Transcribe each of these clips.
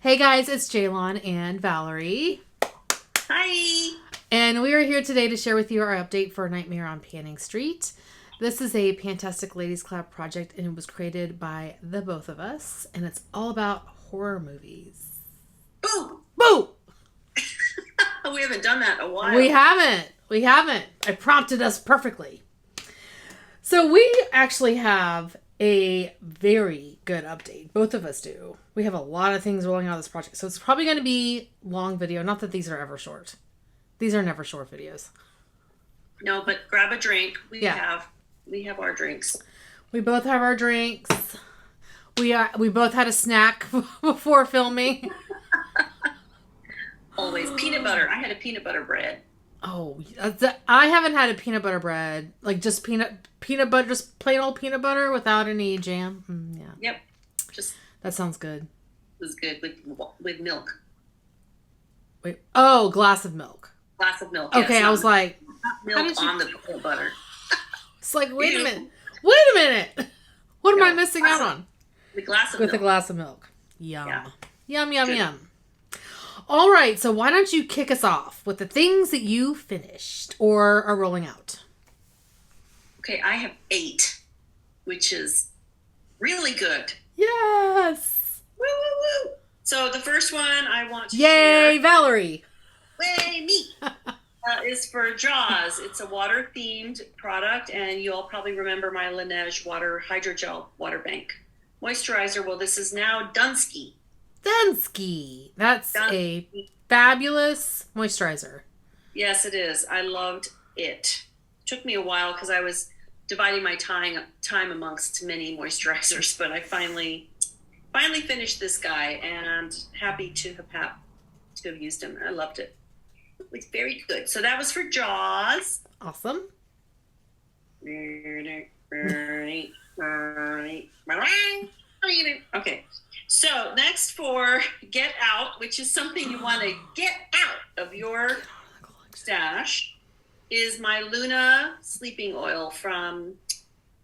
Hey guys, it's Jaylon and Valerie. Hi. And we are here today to share with you our update for Nightmare on Panning Street. This is a Pantastic Ladies Collab Project and it was created by the both of us. And it's all about horror movies. Boo! Boo! We haven't done that in a while. We haven't. It prompted us perfectly. So we actually have a very good update. Both of us do. We have a lot of things rolling out of this project. So it's probably going to be long video. Not that these are ever short. These are never short videos. No, but grab a drink. We have our drinks. We both have our drinks. We both had a snack before filming. Always peanut butter. I had a peanut butter bread. Oh, I haven't had a peanut butter bread. Like just peanut butter, just plain old peanut butter without any jam. Yeah. Yep. Just that sounds good. It was good with milk. Wait. Oh, glass of milk. Glass of milk. Okay, yes, I was like, milk on the peanut butter. It's like, wait a minute. What am I missing out on? The glass of milk. With a glass of milk. Yum. Yeah. Yum. All right, so why don't you kick us off with the things that you finished or are rolling out? Okay, I have 8, which is really good. Yes. Woo, woo, woo. So the first one I want to share. Yay, Valerie. Way, me. Is for Jaws. It's a water-themed product, and you all probably remember my Laneige water hydrogel water bank moisturizer. Well, this is now Dunsky. That's a fabulous moisturizer. Yes, it is. I loved it. Took me a while because I was dividing my time amongst many moisturizers, but I finally finished this guy and happy to have used him. I loved it. It was very good. So that was for Jaws. Awesome. Okay. So next for Get Out, which is something you want to get out of your stash, is my Luna sleeping oil from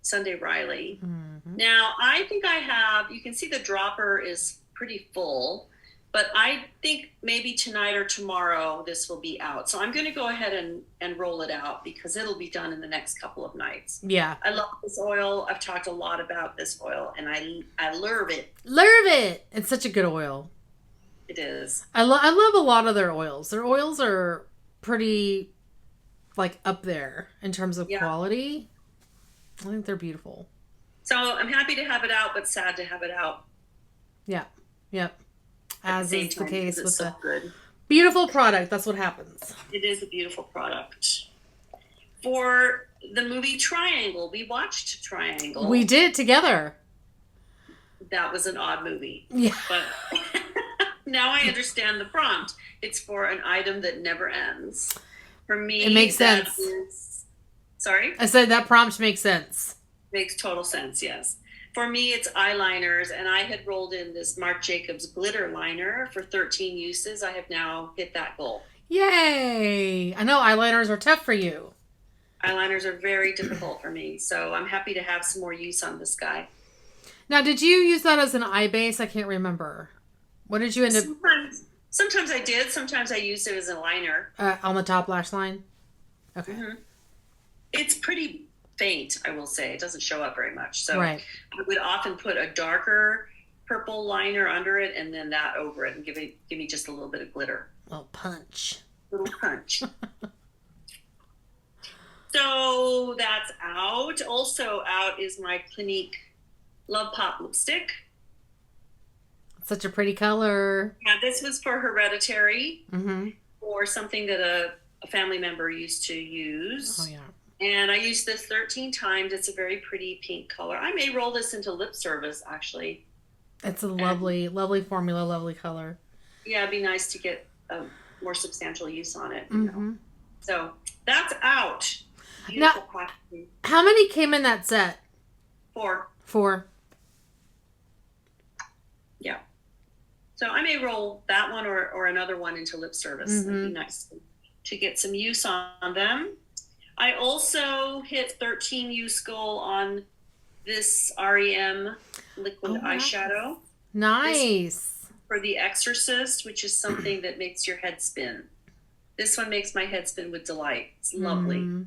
Sunday Riley. Mm-hmm. Now, I think I have, you can see the dropper is pretty full, but I think maybe tonight or tomorrow this will be out. So I'm going to go ahead and roll it out because it'll be done in the next couple of nights. Yeah. I love this oil. I've talked a lot about this oil and I love it. Love it. It's such a good oil. It is. I love a lot of their oils. Their oils are pretty like up there in terms of quality. I think they're beautiful. So I'm happy to have it out, but sad to have it out. Yeah. Yep. As is the case with the good. Beautiful product. That's what happens. It is a beautiful product. For the movie Triangle, we watched Triangle. We did together. That was an odd movie. Yeah. But now I understand the prompt. It's for an item that never ends. For me, it makes sense. Sorry? I said that prompt makes sense. Makes total sense, yes. For me, it's eyeliners, and I had rolled in this Marc Jacobs glitter liner for 13 uses. I have now hit that goal. Yay! I know eyeliners are tough for you. Eyeliners are very difficult for me, so I'm happy to have some more use on this guy. Now, did you use that as an eye base? I can't remember. What did you end up... Sometimes I did. Sometimes I used it as a liner. On the top lash line? Okay. Mm-hmm. It's pretty faint, I will say. It doesn't show up very much. So right. I would often put a darker purple liner under it and then that over it and give me just a little bit of glitter. Little punch. So that's out. Also out is my Clinique Love Pop lipstick. Such a pretty color. Yeah, this was for Hereditary, mm-hmm. or something that a family member used to use. Oh, yeah. And I used this 13 times. It's a very pretty pink color. I may roll this into lip service, actually. It's a lovely, lovely formula, lovely color. Yeah, it'd be nice to get a more substantial use on it. Mm-hmm. You know? So that's out. Now, how many came in that set? 4. Yeah. So I may roll that one or another one into lip service. Mm-hmm. It'd be nice to get some use on them. I also hit 13 use goal on this REM liquid eyeshadow. Nice. for The Exorcist, which is something that makes your head spin. This one makes my head spin with delight. It's lovely. Mm.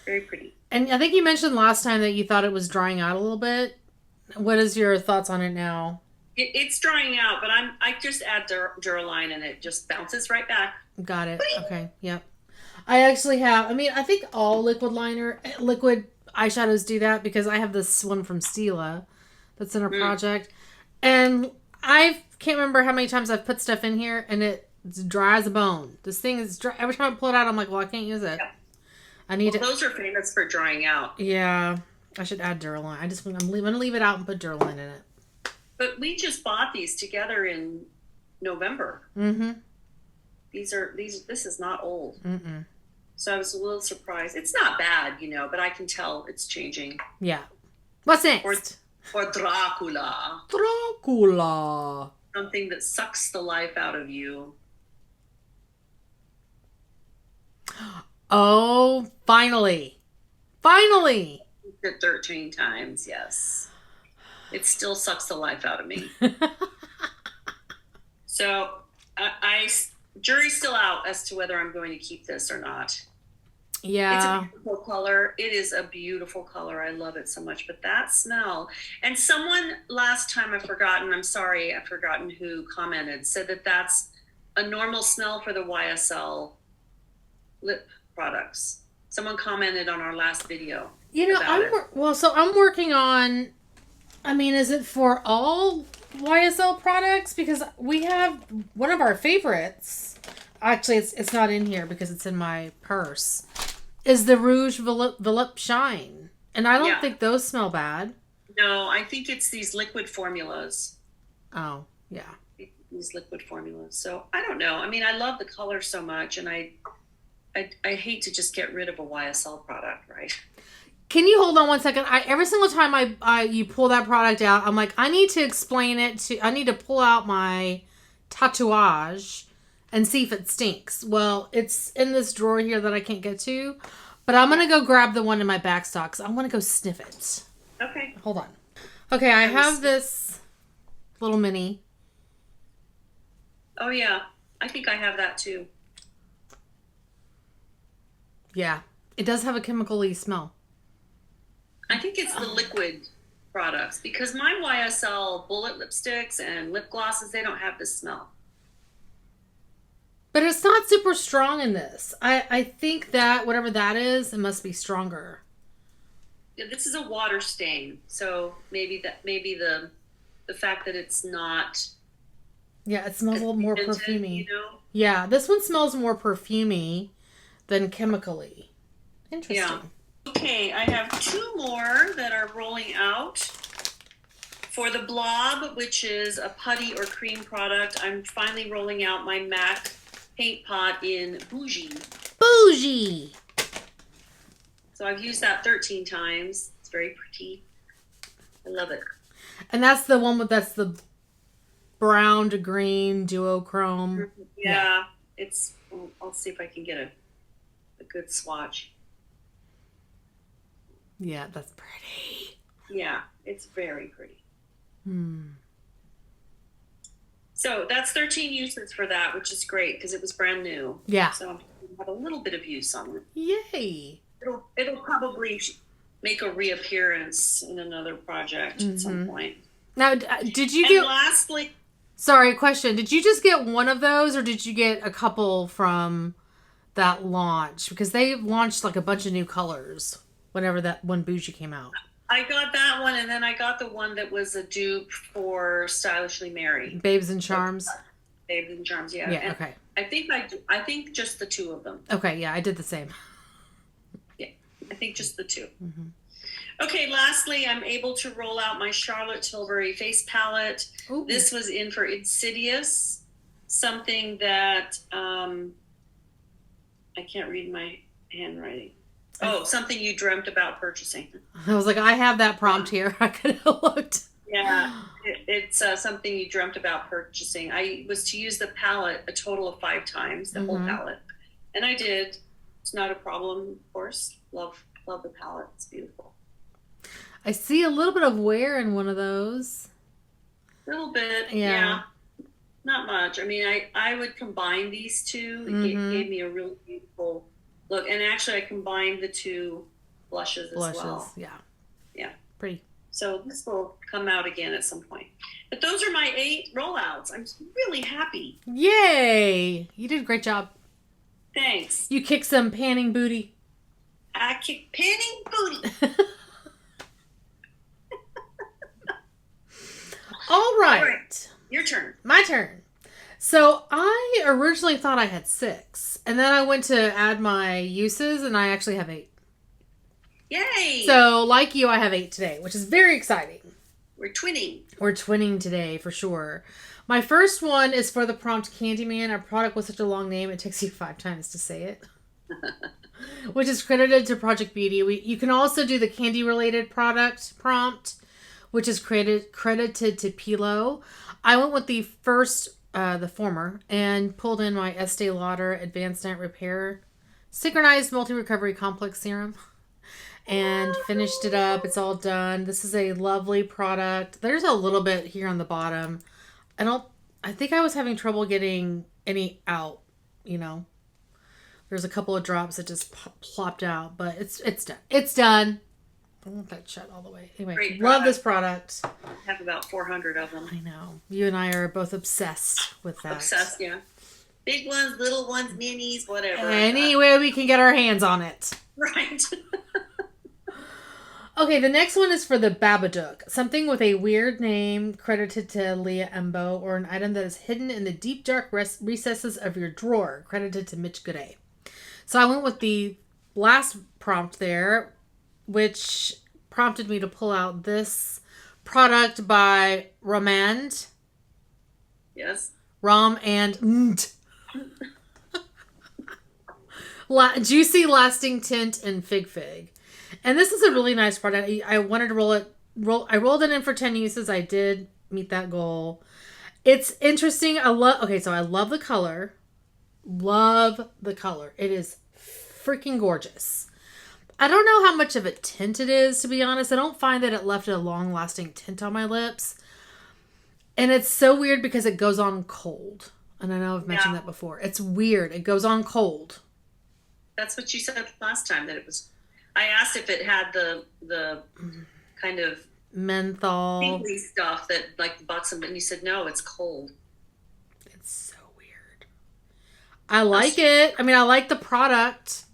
Very pretty. And I think you mentioned last time that you thought it was drying out a little bit. What is your thoughts on it now? It's drying out, but I just add Duraline and it just bounces right back. Got it. Okay. Yep. I actually have, I think all liquid eyeshadows do that because I have this one from Stila that's in a project. And I can't remember how many times I've put stuff in here and it's dry as a bone. This thing is dry. Every time I pull it out, I'm like, well, I can't use it. Yeah. I need Those are famous for drying out. Yeah. I should add Duraline. I'm going to leave it out and put Duraline in it. But we just bought these together in November. Mm-hmm. This is not old. Mm-mm. So I was a little surprised. It's not bad, but I can tell it's changing. Yeah. What's next? Or Dracula. Dracula. Something that sucks the life out of you. Oh, finally. Finally. It 13 times, yes. It still sucks the life out of me. So jury's still out as to whether I'm going to keep this or not. Yeah. It's a beautiful color. It is a beautiful color. I love it so much. But that smell, and someone last time I've forgotten who commented, said that that's a normal smell for the YSL lip products. Someone commented on our last video. I'm working on, is it for all YSL products? Because we have one of our favorites. Actually, it's not in here because it's in my purse. Is the Rouge Volupte Shine. And I don't think those smell bad. No, I think it's these liquid formulas. Oh, yeah. These liquid formulas. So I don't know. I love the color so much, and I hate to just get rid of a YSL product, right? Can you hold on one second? Every single time you pull that product out, I'm like, I need to explain it I need to pull out my tatouage and see if it stinks. Well, it's in this drawer here that I can't get to, but I'm going to go grab the one in my back stock. I want to go sniff it. Okay. Hold on. Okay, I have this little mini. Oh, yeah. I think I have that too. Yeah. It does have a chemical-y smell. I think it's the liquid products because my YSL bullet lipsticks and lip glosses, they don't have this smell. But it's not super strong in this. I think that whatever that is, it must be stronger. Yeah, this is a water stain, so maybe the fact that it's not. Yeah, it smells a little more perfumey. You know? Yeah, this one smells more perfumey than chemically. Interesting. Yeah. Okay, I have two more that are rolling out. For the Blob, which is a putty or cream product, I'm finally rolling out my MAC paint pot in Bougie. Bougie! So I've used that 13 times. It's very pretty. I love it. And that's the one that's the brown to green duochrome. Yeah. I'll see if I can get a good swatch. Yeah, that's pretty. Yeah, it's very pretty. So that's 13 uses for that, which is great because it was brand new. Yeah. So I have a little bit of use on it. Yay. It'll probably make a reappearance in another project at some point. Now, did you And lastly... Sorry, question. Did you just get one of those or did you get a couple from that launch? Because they launched like a bunch of new colors whenever that one Bougie came out. I got that one, and then I got the one that was a dupe for Stylishly Mary. Babes and Charms? Babes and Charms, yeah. Yeah, and okay. I think just the two of them. Okay, yeah, I did the same. Yeah, I think just the two. Okay, lastly, I'm able to roll out my Charlotte Tilbury face palette. Ooh. This was in for Insidious, something that I can't read my handwriting. Oh, something you dreamt about purchasing. I was like, I have that prompt here. I could have looked. Yeah, it's something you dreamt about purchasing. I was to use the palette a total of 5 times, the whole palette. And I did. It's not a problem, of course. Love the palette. It's beautiful. I see a little bit of wear in one of those. A little bit, yeah. much. I mean, I would combine these two. It gave me a really beautiful look. And actually, I combined the two blushes as well. Yeah. Yeah. Pretty. So this will come out again at some point. But those are my 8 rollouts. I'm really happy. Yay! You did a great job. Thanks. You kicked some panning booty. I kicked panning booty. All right. Your turn. My turn. So I originally thought I had 6. And then I went to add my uses and I actually have 8. Yay! So like you, I have 8 today, which is very exciting. We're twinning. We're twinning today for sure. My first one is for the prompt Candyman, a product with such a long name it takes you 5 times to say it. Which is credited to Project Beauty. You can also do the candy related product prompt, which is credited to Pilo. I went with the first, the former, and pulled in my Estee Lauder Advanced Night Repair Synchronized Multi-Recovery Complex Serum. And finished it up. It's all done. This is a lovely product. There's a little bit here on the bottom. I think I was having trouble getting any out, you know. There's a couple of drops that just plopped out, but it's done. It's done. I want that shut all the way. Anyway, love this product. I have about 400 of them. I know. You and I are both obsessed with that. Obsessed, yeah. Big ones, little ones, minis, whatever. Anywhere we can get our hands on it. Right. Okay, the next one is for the Babadook. Something with a weird name credited to Leah Embo, or an item that is hidden in the deep, dark recesses of your drawer, credited to Mitch Gooday. So I went with the last prompt there, which prompted me to pull out this product by Romand. Yes. Rom and Juicy Lasting Tint and Fig. And this is a really nice product. I wanted to I rolled it in for 10 uses. I did meet that goal. It's interesting. I love the color. Love the color. It is freaking gorgeous. I don't know how much of a tint it is, to be honest. I don't find that it left a long-lasting tint on my lips. And it's so weird because it goes on cold. And I know I've mentioned that before. It's weird. It goes on cold. That's what you said last time, that it was... I asked if it had the kind of menthol tingly stuff that like buxom, and you said no, it's cold. It's so weird. I like it. I mean, I like the product,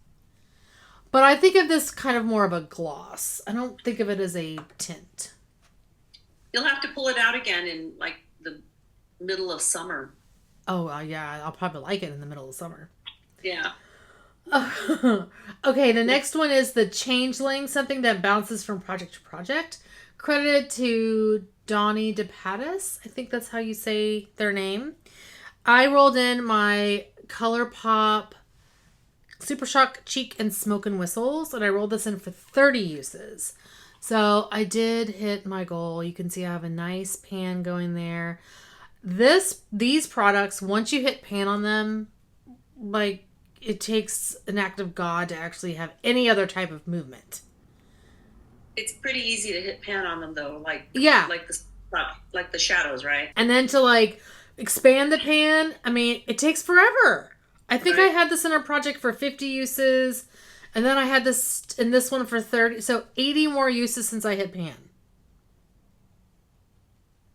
but I think of this kind of more of a gloss. I don't think of it as a tint. You'll have to pull it out again in like the middle of summer. Oh yeah, I'll probably like it in the middle of summer. Yeah. Okay, the next one is the Changeling, something that bounces from project to project. Credited to Donnie DePatis. I think that's how you say their name. I rolled in my ColourPop Super Shock Cheek and Smoke and Whistles, and I rolled this in for 30 uses. So I did hit my goal. You can see I have a nice pan going there. These products, once you hit pan on them, like, it takes an act of God to actually have any other type of movement. It's pretty easy to hit pan on them though, like the shadows, right? And then to like expand the pan, I mean, it takes forever. I think I had this in a project for 50 uses, and then I had this in this one for 30, so 80 more uses since I hit pan.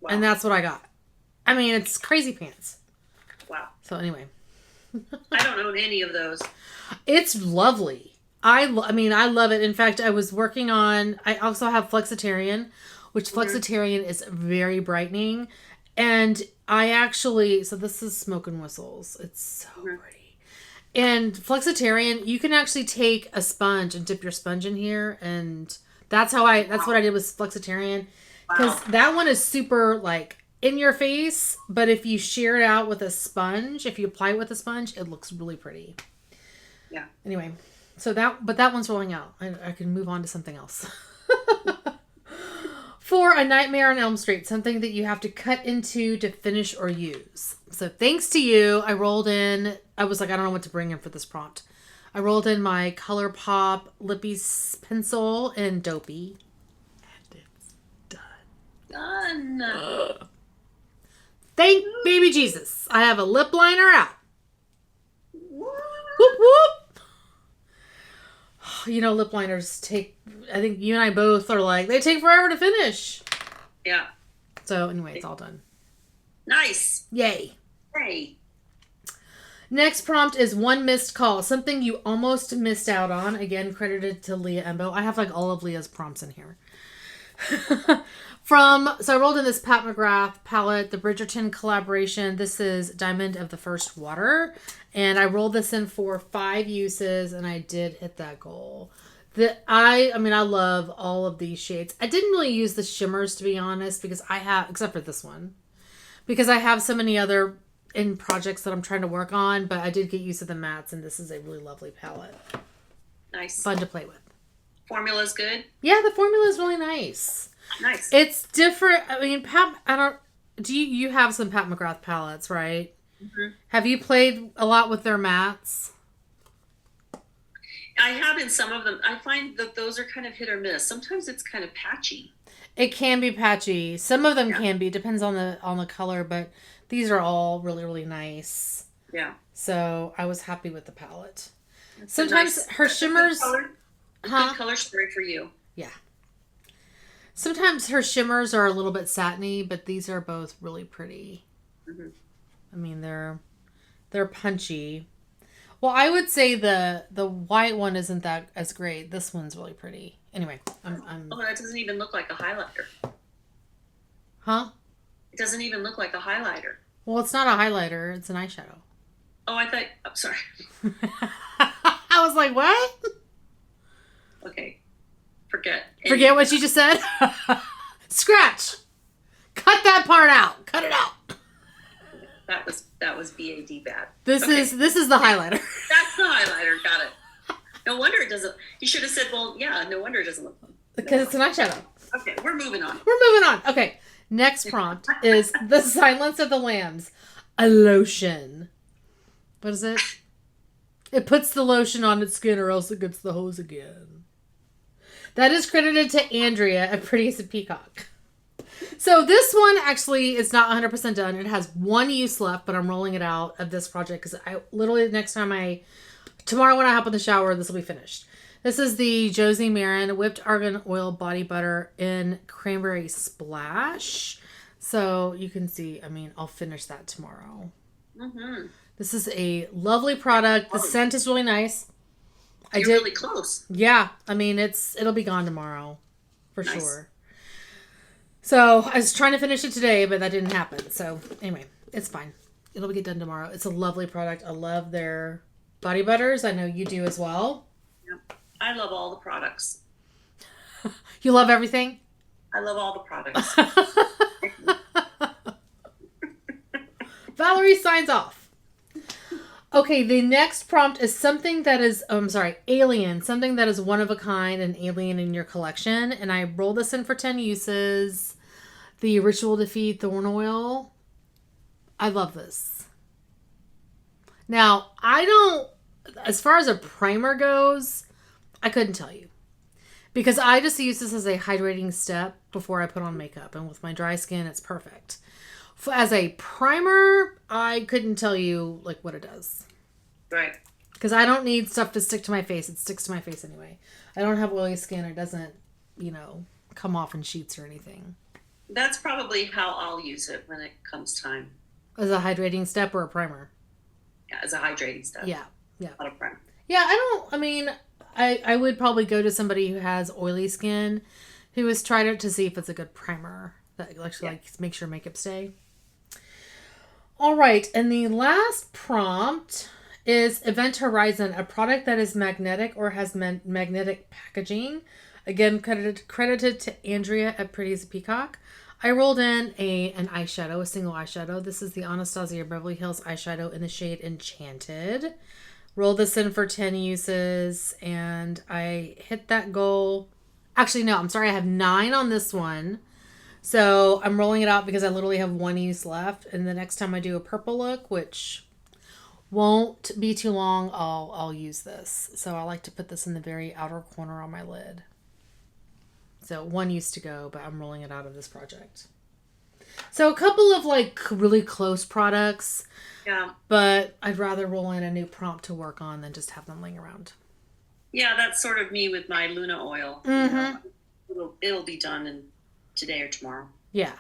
Wow. And that's what I got. I mean, it's crazy pants. Wow. So anyway. I don't own any of those. It's lovely. I mean, I love it. In fact, I was working on... I also have Flexitarian, which Flexitarian is very brightening. And I actually... So this is Smoke and Whistles. It's so pretty. And Flexitarian, you can actually take a sponge and dip your sponge in here. And that's what I did with Flexitarian. Because that one is super, like... in your face, but if you shear it out with a sponge, if you apply it with a sponge, it looks really pretty. Yeah. Anyway, so that one's rolling out. I can move on to something else. For A Nightmare on Elm Street, something that you have to cut into to finish or use. So thanks to you, I rolled in, I was like, I don't know what to bring in for this prompt. I rolled in my ColourPop Lippy pencil in Dopey. And it's done. Done. Thank baby Jesus. I have a lip liner out. What? Whoop whoop. You know, lip liners take, I think you and I both are like, they take forever to finish. Yeah. So anyway, it's all done. Nice. Yay. Hey. Next prompt is one missed call. Something you almost missed out on. Again, credited to Leah Embo. I have like all of Leah's prompts in here. So I rolled in this Pat McGrath palette, the Bridgerton collaboration. This is Diamond of the First Water. And I rolled this in for 5 uses and I did hit that goal. I love all of these shades. I didn't really use the shimmers, to be honest, because I have, except for this one, because I have so many other in projects that I'm trying to work on, but I did get used to the mattes, and this is a really lovely palette. Nice. Fun to play with. Formula's good? Yeah, the formula is really nice. Nice. It's different. I mean, you have some Pat McGrath palettes, right? Mm-hmm. Have you played a lot with their mattes? I have in some of them. I find that those are kind of hit or miss. Sometimes it's kind of patchy. It can be patchy. Some of them can be. Depends on the color, but these are all really, really nice. Yeah. So I was happy with the palette. That's sometimes her shimmers... Good color story for you. Yeah. Sometimes her shimmers are a little bit satiny, but these are both really pretty. Mm-hmm. I mean, they're punchy. Well, I would say the white one isn't that as great. This one's really pretty. Anyway, I'm... Oh, that doesn't even look like a highlighter. Huh? It doesn't even look like a highlighter. Well, it's not a highlighter. It's an eyeshadow. Oh, I'm sorry. I was like, what? Okay. Forget what you just said? Scratch. Cut that part out. Cut it out. That was BAD bad. This is the highlighter. That's the highlighter. Got it. No wonder it doesn't. You should have said, well, yeah, no wonder it doesn't look. Because it's an eyeshadow. Okay, we're moving on. Okay. Next prompt is The Silence of the Lambs. A lotion. What is it? It puts the lotion on its skin or else it gets the hose again. That is credited to Andrea at Pretty as a Peacock. So this one actually is not 100% done. It has 1 use left, but I'm rolling it out of this project because I literally tomorrow when I hop in the shower, this will be finished. This is the Josie Marin Whipped Argan Oil Body Butter in Cranberry Splash. So you can see, I'll finish that tomorrow. Mm-hmm. This is a lovely product. The scent is really nice. You're really close. Yeah. It'll be gone tomorrow for sure. So I was trying to finish it today, but that didn't happen. So anyway, it's fine. It'll get done tomorrow. It's a lovely product. I love their body butters. I know you do as well. Yeah. I love all the products. You love everything? I love all the products. Valerie signs off. Okay, the next prompt is something that is, alien. Something that is one of a kind, an alien in your collection. And I rolled this in for 10 uses. The Ritual Defeat Thorn Oil. I love this. Now, as far as a primer goes, I couldn't tell you. Because I just use this as a hydrating step before I put on makeup. And with my dry skin, it's perfect. As a primer, I couldn't tell you what it does. Right. Because I don't need stuff to stick to my face. It sticks to my face anyway. I don't have oily skin. It doesn't, come off in sheets or anything. That's probably how I'll use it when it comes time. As a hydrating step or a primer? Yeah, as a hydrating step. Yeah. Not a primer. Yeah, I would probably go to somebody who has oily skin who has tried it to see if it's a good primer that actually makes your makeup stay. All right, and the last prompt is Event Horizon, a product that is magnetic or has magnetic packaging. Again, credited to Andrea at Pretty as a Peacock. I rolled in an eyeshadow, a single eyeshadow. This is the Anastasia Beverly Hills eyeshadow in the shade Enchanted. Rolled this in for 10 uses, and I hit that goal. Actually, no, I'm sorry. I have 9 on this one. So I'm rolling it out because I literally have 1 use left. And the next time I do a purple look, which won't be too long, I'll use this. So I like to put this in the very outer corner on my lid. So 1 use to go, but I'm rolling it out of this project. So a couple of like really close products, Yeah. but I'd rather roll in a new prompt to work on than just have them laying around. Yeah, that's sort of me with my Luna oil. It'll be done in today or tomorrow. Yeah.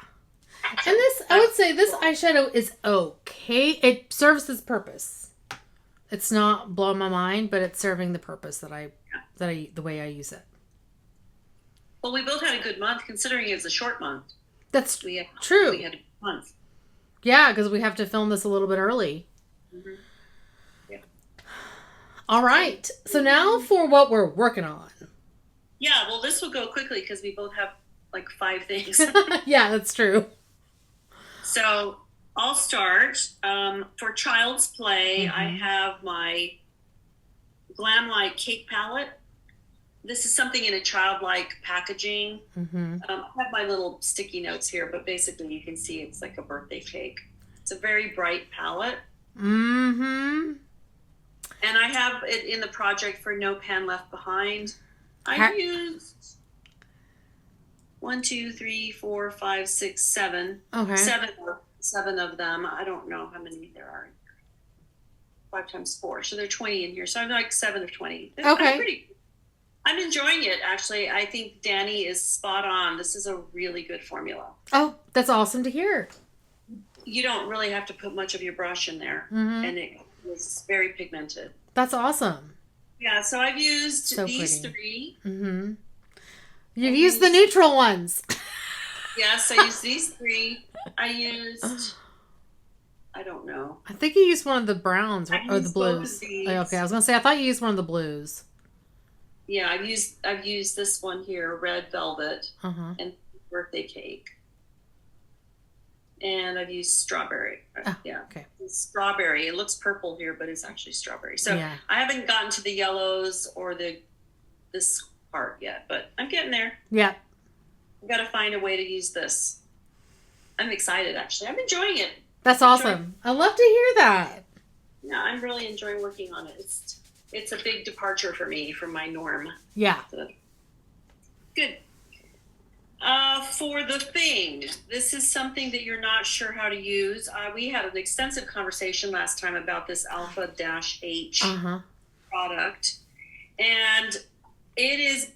And this, I would say this eyeshadow is okay. It serves its purpose. It's not blowing my mind, but it's serving the purpose the way I use it. Well, we both had a good month considering it was a short month. That's true. We had a good month. Yeah, because we have to film this a little bit early. Mm-hmm. Yeah. All right. So now for what we're working on. Yeah, well, this will go quickly because we both have like 5 things. Yeah, that's true. So I'll start. For Child's Play, I have my Glam Light Cake Palette. This is something in a childlike packaging. I have my little sticky notes here, but basically you can see it's like a birthday cake. It's a very bright palette. And I have it in the project for No Pan Left Behind. I used 1, 2, 3, 4, 5, 6, 7. Okay. 7 of them. I don't know how many there are. 5 times 4. So they're 20 in here. So I'm like 7 of 20. Okay. I'm enjoying it, actually. I think Danny is spot on. This is a really good formula. Oh, that's awesome to hear. You don't really have to put much of your brush in there. And it is very pigmented. That's awesome. Yeah, so I've used these 3. You've used the neutral ones. Yes, I used these 3. I used... I don't know. I think you used one of the browns or the blues. Okay, I was going to say, I thought you used one of the blues. Yeah, I've used this one here, Red Velvet, and Birthday Cake. And I've used Strawberry. Okay. It's strawberry. It looks purple here, but it's actually strawberry. So I haven't gotten to the yellows or this part yet, but I'm getting there. Yeah. I've got to find a way to use this. I'm excited, actually. I'm enjoying it. That's awesome. I love to hear that. Yeah, I'm really enjoying working on it. It's a big departure for me from my norm. Yeah. So, good. For the thing, this is something that you're not sure how to use. We had an extensive conversation last time about this Alpha-H product. And it is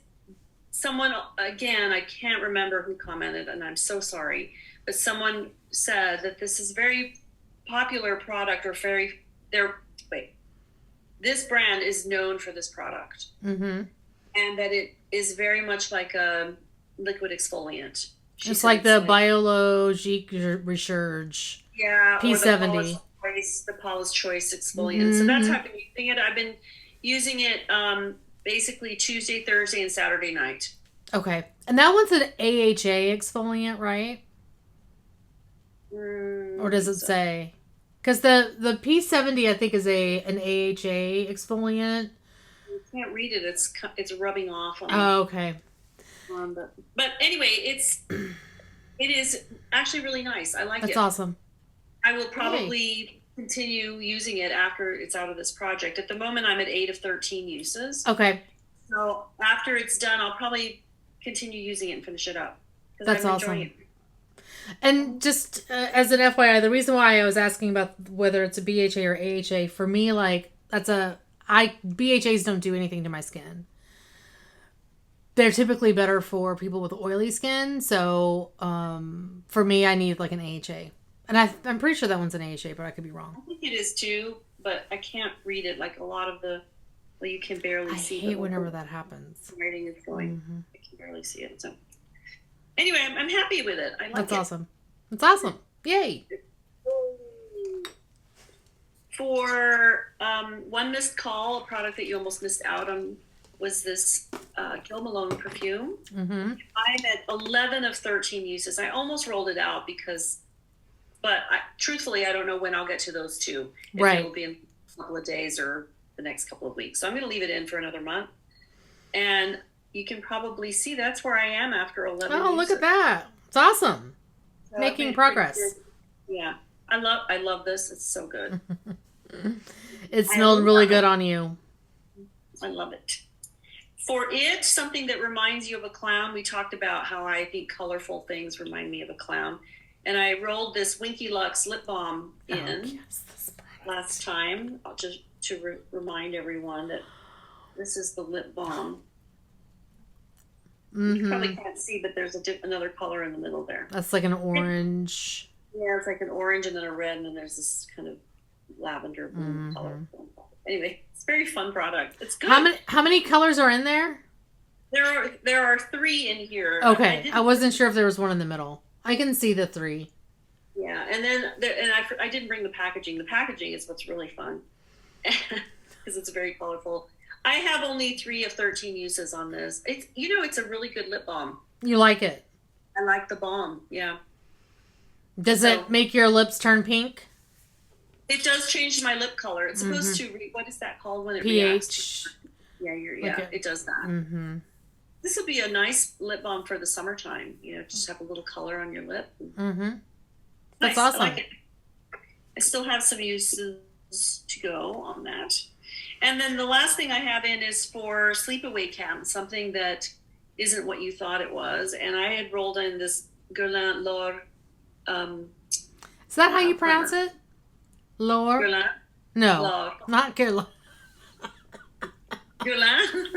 someone, again, I can't remember who commented, and I'm so sorry, but someone said that this is very popular product or this brand is known for this product. And that it is very much like a liquid exfoliant. It's like the Biologique Resurge. Yeah, P70. Or the Paula's Choice exfoliant. So that's how I've been using it. I've been using it basically Tuesday, Thursday, and Saturday night. Okay. And that one's an AHA exfoliant, right? Or does it say? Because the P70, I think, is an AHA exfoliant. You can't read it. It's rubbing off on okay. But anyway, it is actually really nice. I like it. That's awesome. I will probably continue using it after it's out of this project. At the moment, I'm at 8 of 13 uses. Okay. So after it's done, I'll probably continue using it and finish it up. That's awesome. And just as an FYI, the reason why I was asking about whether it's a BHA or AHA, for me, like, BHAs don't do anything to my skin. They're typically better for people with oily skin. So for me, I need like an AHA. And I'm pretty sure that one's an AHA, but I could be wrong. I think it is too, but I can't read it. Like a lot of you can barely see. I hate whenever that happens. Writing is going. I can barely see it. So anyway, I'm happy with it. I like it. That's awesome. That's awesome. Yay. For One Missed Call, a product that you almost missed out on was this Gil Malone perfume. I'm at 11 of 13 uses. I almost rolled it out but truthfully, I don't know when I'll get to those 2. If it'll be in a couple of days or the next couple of weeks. So I'm going to leave it in for another month. And you can probably see that's where I am after 11 uses. Look at that. It's awesome. So making progress. Yeah. I love this. It's so good. It smelled really good on you. I love it. For it, something that reminds you of a clown, we talked about how I think colorful things remind me of a clown. And I rolled this Winky Lux lip balm in this last time. I'll just to remind everyone that this is the lip balm. You probably can't see, but there's another color in the middle there. That's like an orange. Yeah, it's like an orange and then a red, and then there's this kind of lavender blue color. Anyway, it's a very fun product. It's good. How many colors are in there? There are 3 in here. Okay, I wasn't sure if there was one in the middle. I can see the 3. Yeah, and then I didn't bring the packaging. The packaging is what's really fun because it's very colorful. I have only 3 of 13 uses on this. It's a really good lip balm. You like it? I like the balm. Yeah. Does it make your lips turn pink? It does change my lip color. It's supposed to. What is that called when it pH? Reacts? It does that. This will be a nice lip balm for the summertime. Just have a little color on your lip. That's nice. awesome. I like it. I still have some uses to go on that. And then the last thing I have in is for sleepaway camp, something that isn't what you thought it was. And I had rolled in this Guerlain L'Or. Is that how you pronounce it? L'Or? Guerlain? No, L'Or. not Guerlain. Guerlain?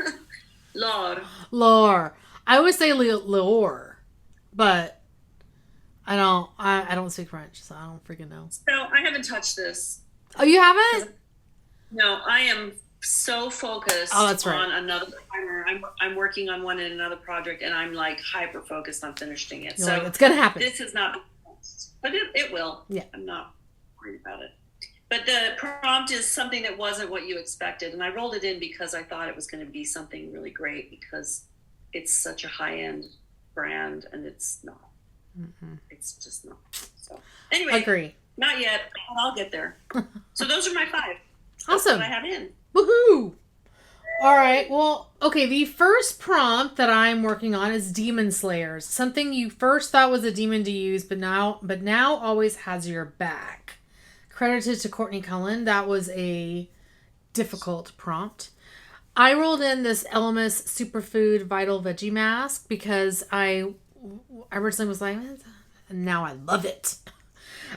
L'Or. L'Or. I always say L'Or, but I don't speak French, so I don't freaking know. So I haven't touched this. Oh, you haven't? No, I am so focused on another primer. I'm working on one in another project, and I'm like hyper focused on finishing it. So it's gonna happen. This is not, but it will. Yeah, I'm not worried about it. But the prompt is something that wasn't what you expected, and I rolled it in because I thought it was going to be something really great because it's such a high end brand, and it's not. It's just not. So anyway, agree. Not yet. I'll get there. So those are my 5. Awesome. That's what I have in. Woohoo! All right. Well, okay. The first prompt that I'm working on is Demon Slayers. Something you first thought was a demon to use, but now always has your back. Credited to Courtney Cullen. That was a difficult prompt. I rolled in this Elemis Superfood Vital Veggie Mask because I originally was like, and now I love it.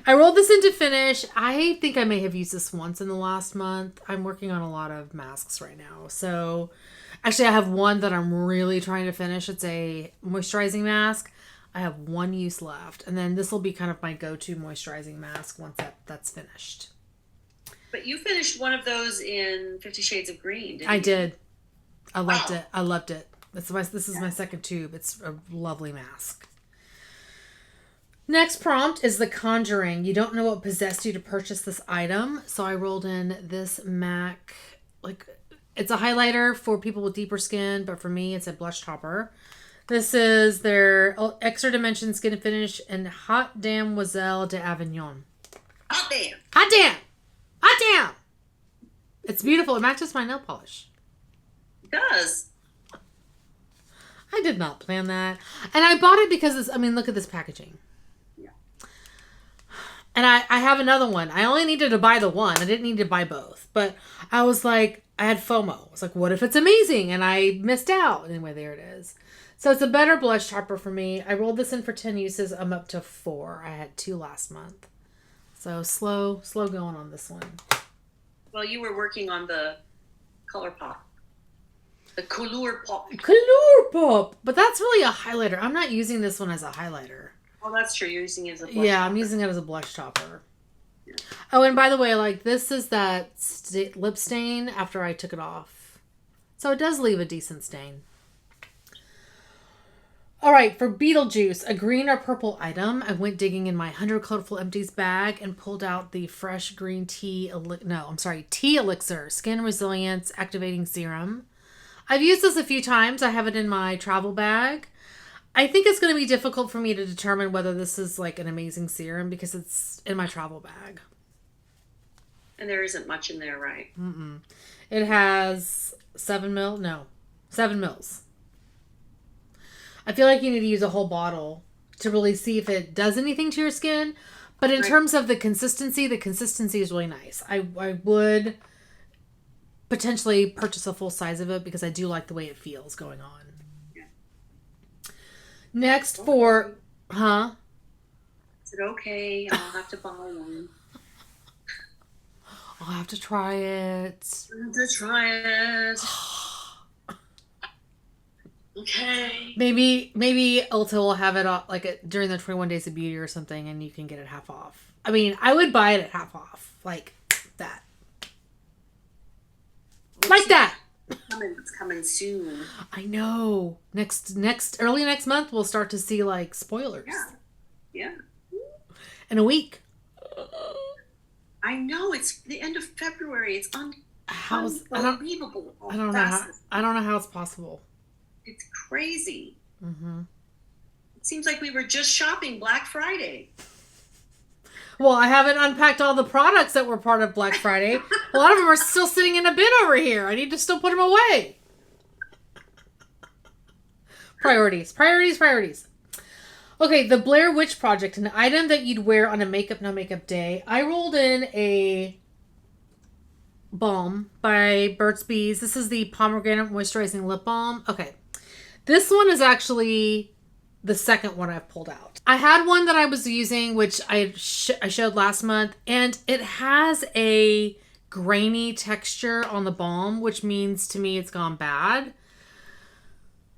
I rolled this in to finish. I think I may have used this once in the last month. I'm working on a lot of masks right now. So actually I have one that I'm really trying to finish. It's a moisturizing mask. I have 1 use left. And then this will be kind of my go-to moisturizing mask once that's finished. But you finished one of those in 50 Shades of Green, didn't you? I did. I loved it. I loved it. This is my second tube. It's a lovely mask. Next prompt is The Conjuring. You don't know what possessed you to purchase this item. So I rolled in this MAC. It's a highlighter for people with deeper skin, but for me, it's a blush topper. This is their Extra Dimension Skin Finish and Hot Damoiselle d'Avignon. Hot damn. Hot damn. Hot damn. It's beautiful. It matches my nail polish. It does. I did not plan that. And I bought it because look at this packaging. And I have another one. I only needed to buy the one. I didn't need to buy both. But I was like, I had FOMO. I was like, what if it's amazing? And I missed out. Anyway, there it is. So it's a better blush topper for me. I rolled this in for 10 uses. I'm up to 4. I had 2 last month. So slow going on this one. Well, you were working on the Color Pop. The Couleur Pop. Couleur Pop. But that's really a highlighter. I'm not using this one as a highlighter. Oh, that's true. You're using it as a blush Yeah, topper. I'm using it as a blush topper. Yeah. Oh, and by the way, this is that lip stain after I took it off. So it does leave a decent stain. All right, for Beetlejuice, a green or purple item, I went digging in my 100 Colorful Empties bag and pulled out the fresh green tea elixir, skin resilience activating serum. I've used this a few times. I have it in my travel bag. I think it's going to be difficult for me to determine whether this is an amazing serum because it's in my travel bag. And there isn't much in there, right? It has 7 mils. I feel like you need to use a whole bottle to really see if it does anything to your skin. But in terms of the consistency is really nice. I would potentially purchase a full size of it because I do like the way it feels going on. Next for, It's said, okay, I'll have to buy one. I'll have to try it. I'll have to try it. Okay. Maybe Ulta will have it like during the 21 Days of Beauty or something, and you can get it half off. I mean, I would buy it at half off, like that, like that. It's coming soon. I know. Early next month, we'll start to see like spoilers. Yeah. In a week. I know, it's the end of February. It's unbelievable. I don't know how it's possible. It's crazy. Mm-hmm. It seems like we were just shopping Black Friday. Well, I haven't unpacked all the products that were part of Black Friday. A lot of them are still sitting in a bin over here. I need to still put them away. Priorities. Okay, the Blair Witch Project, an item that you'd wear on a makeup, no makeup day. I rolled in a balm by Burt's Bees. This is the Pomegranate Moisturizing Lip Balm. Okay, this one is actually the second one I've pulled out. I had one that I was using, which I showed last month, and it has a grainy texture on the balm, which means to me it's gone bad.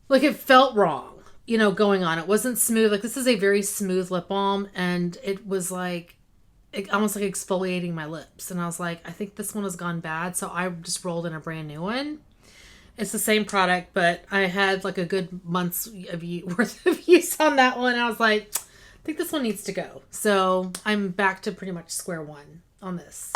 Like, it felt wrong, going on. It wasn't smooth. Like, this is a very smooth lip balm, and it was like, almost like exfoliating my lips. And I was like, I think this one has gone bad, so I just rolled in a brand new one. It's the same product, but I had like a good month's worth of use on that one. I was like, I think this one needs to go. So I'm back to pretty much square one on this.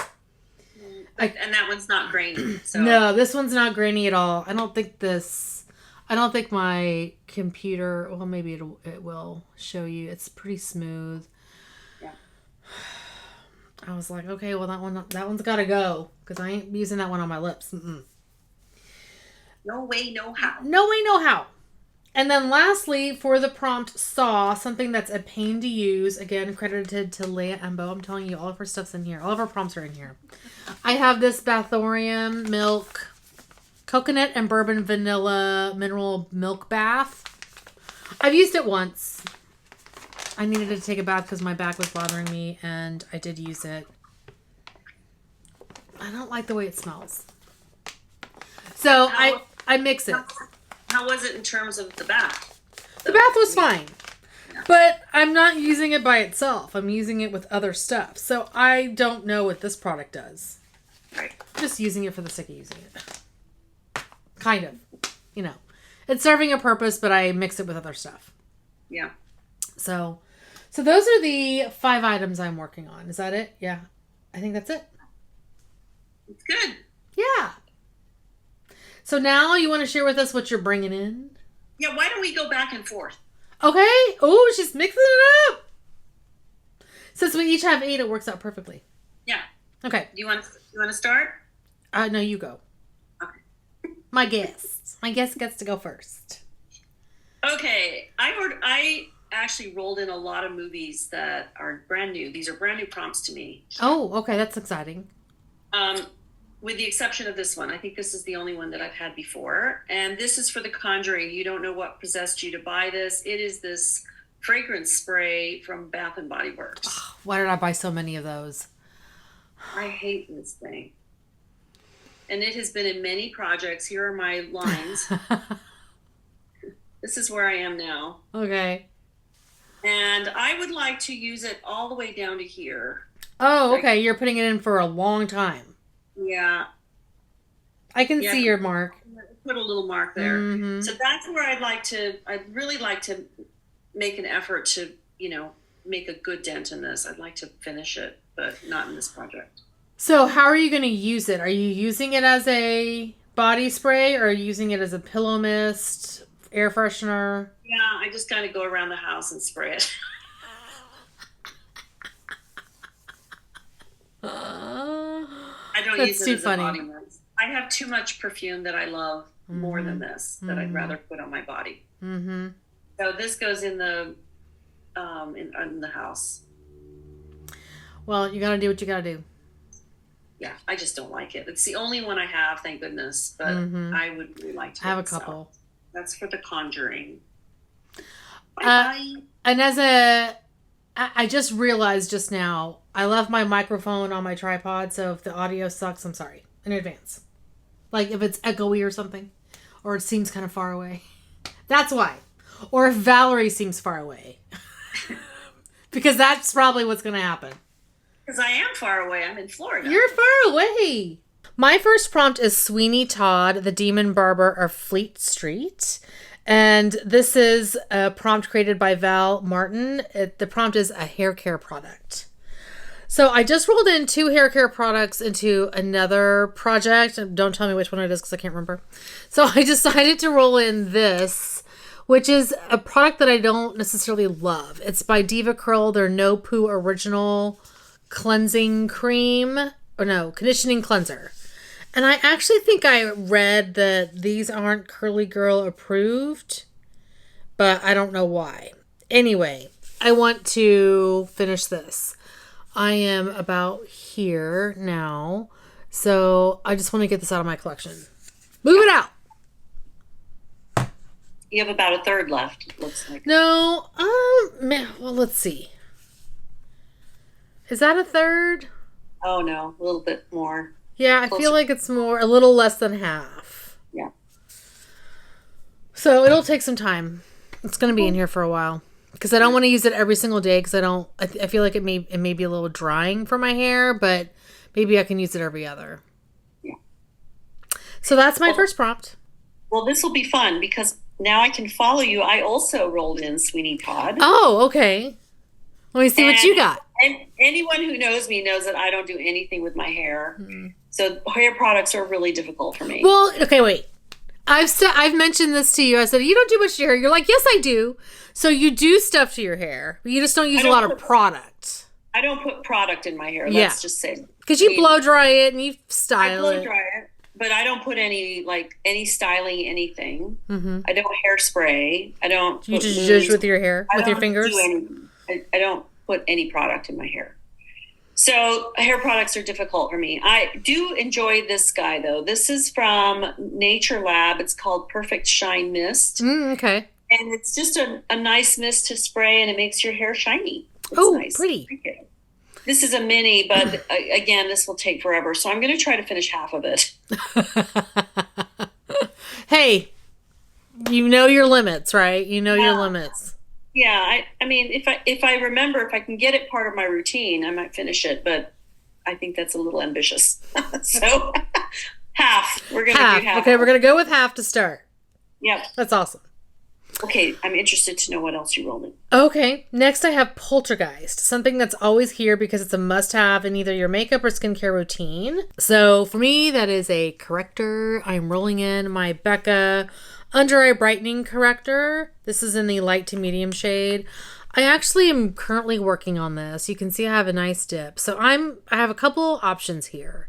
And that one's not grainy. So. No, this one's not grainy at all. I don't think my computer, well, maybe it will show you. It's pretty smooth. Yeah. I was like, okay, well, that one's got to go because I ain't using that one on my lips. Mm-mm. No way, no how. No way, no how. And then lastly, for the prompt, Saw, something that's a pain to use. Again, credited to Leia Embo. I'm telling you, all of her stuff's in here. All of her prompts are in here. I have this Bathorium Milk Coconut and Bourbon Vanilla Mineral Milk Bath. I've used it once. I needed to take a bath because my back was bothering me, and I did use it. I don't like the way it smells. So I mix it. How was it in terms of the bath? The bath was fine. Yeah. But I'm not using it by itself. I'm using it with other stuff. So I don't know what this product does. Right. Just using it for the sake of using it. Kind of. It's serving a purpose, but I mix it with other stuff. Yeah. So those are the 5 items I'm working on. Is that it? Yeah. I think that's it. It's good. Yeah. So now you want to share with us what you're bringing in? Yeah, why don't we go back and forth? Okay. Oh, she's mixing it up. Since we each have 8, it works out perfectly. Yeah. Okay. You want to start? No, you go. Okay. My guest gets to go first. Okay. I actually rolled in a lot of movies that are brand new. These are brand new prompts to me. Oh, okay. That's exciting. With the exception of this one. I think this is the only one that I've had before. And this is for The Conjuring. You don't know what possessed you to buy this. It is this fragrance spray from Bath & Body Works. Oh, why did I buy so many of those? I hate this thing. And it has been in many projects. Here are my lines. This is where I am now. Okay. And I would like to use it all the way down to here. Oh, okay. You're putting it in for a long time. Yeah. I can see your mark. Put a little mark there. Mm-hmm. So that's where I'd really like to make an effort to, make a good dent in this. I'd like to finish it, but not in this project. So how are you going to use it? Are you using it as a body spray or are you using it as a pillow mist, air freshener? Yeah, I just kind of go around the house and spray it. I don't use it as a body mist. I have too much perfume that I love more than this that I'd rather put on my body. Mm-hmm. So this goes in the in the house. Well, you got to do what you got to do. Yeah, I just don't like it. It's the only one I have, thank goodness. But I would really like to. I have a couple. That's for The Conjuring. Bye. And as a I just realized just now, I left my microphone on my tripod, so if the audio sucks, I'm sorry in advance. Like if it's echoey or something, or it seems kind of far away. That's why. Or if Valerie seems far away. Because that's probably what's going to happen. Because I am far away. I'm in Florida. You're far away. My first prompt is Sweeney Todd, the Demon Barber of Fleet Street. And this is a prompt created by Val Martin. The prompt is a hair care product. So I just rolled in 2 hair care products into another project. Don't tell me which one it is because I can't remember. So I decided to roll in this, which is a product that I don't necessarily love. It's by Diva Curl, their No Poo Original Cleansing Cream. Or no, Conditioning Cleanser. And I actually think I read that these aren't Curly Girl approved, but I don't know why. Anyway, I want to finish this. I am about here now, so I just want to get this out of my collection. Move it out! You have about a third left, it looks like. No, man, well, let's see. Is that a third? Oh, no, a little bit more. Yeah, I feel like it's a little less than half. Yeah. So it'll take some time. It's going to be in here for a while. Because I don't want to use it every single day because I feel like it may be a little drying for my hair, but maybe I can use it every other. Yeah. So that's my first prompt. Well, this will be fun because now I can follow you. I also rolled in Sweeney Todd. Oh, okay. Let me see what you got. And anyone who knows me knows that I don't do anything with my hair. So hair products are really difficult for me. Well, okay, wait. I've mentioned this to you. I said, you don't do much to your hair. You're like, yes, I do. So you do stuff to your hair, but you just don't use a lot of product. I don't put product in my hair. Let's just say. Because you blow dry it and you style it. I blow dry it, but I don't put any styling anything. I don't hairspray. I don't. You just zhuzh with your hair, with your fingers? I don't put any product in my hair. So hair products are difficult for me. I do enjoy this guy though. This is from Nature Lab. It's called Perfect Shine Mist. Okay. And it's just a nice mist to spray and it makes your hair shiny. Oh, nice. Pretty. This is a mini, but again, this will take forever. So I'm going to try to finish half of it. Hey, you know your limits, right? You know your limits. Yeah, I mean, if I remember, if I can get it part of my routine, I might finish it, but I think that's a little ambitious. So half. We're going to do half. Okay, we're going to go with half to start. Yep. That's awesome. Okay, I'm interested to know what else you rolled in. Okay, next I have Poltergeist, something that's always here because it's a must-have in either your makeup or skincare routine. So for me, that is a corrector. I'm rolling in my Becca Under Eye Brightening Corrector. This is in the light to medium shade. I actually am currently working on this. You can see I have a nice dip. So I have a couple options here.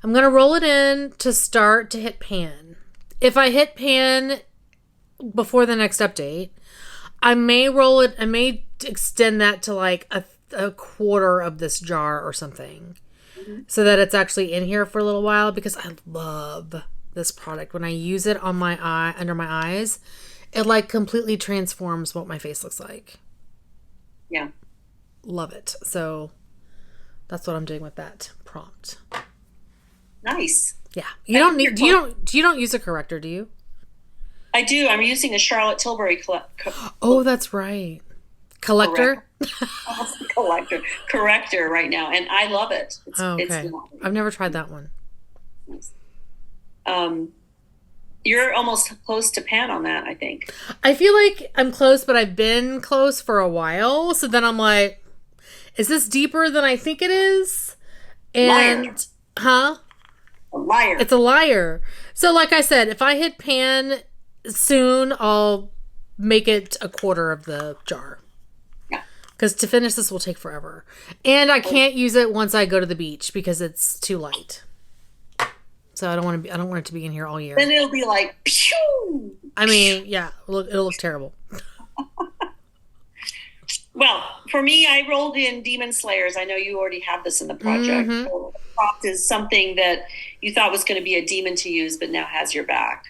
I'm going to roll it in to start to hit pan. If I hit pan before the next update, I may extend that to like a quarter of this jar or something. So that it's actually in here for a little while because I love this product. When I use it on my eye, under my eyes, it like completely transforms what my face looks like. Yeah. Love it. So that's what I'm doing with that prompt. Nice. Yeah. You don't use a corrector, do you? I do. I'm using a Charlotte Tilbury Oh, that's right. Collector? Corrector right now. And I love it. Okay. I've never tried that one. Nice. You're almost close to pan on that, I think. I feel like I'm close, but I've been close for a while. So then I'm like, is this deeper than I think it is? And, liar. Huh? A liar. It's a liar. So like I said, if I hit pan soon, I'll make it a quarter of the jar. Yeah. Because to finish this will take forever. And I can't use it once I go to the beach because it's too light. So I don't want it to be in here all year. Then it'll be like, pew! I mean, yeah, it'll look terrible. Well, for me, I rolled in Demon Slayers. I know you already have this in the project. Mm-hmm. So the prompt is something that you thought was going to be a demon to use, but now has your back.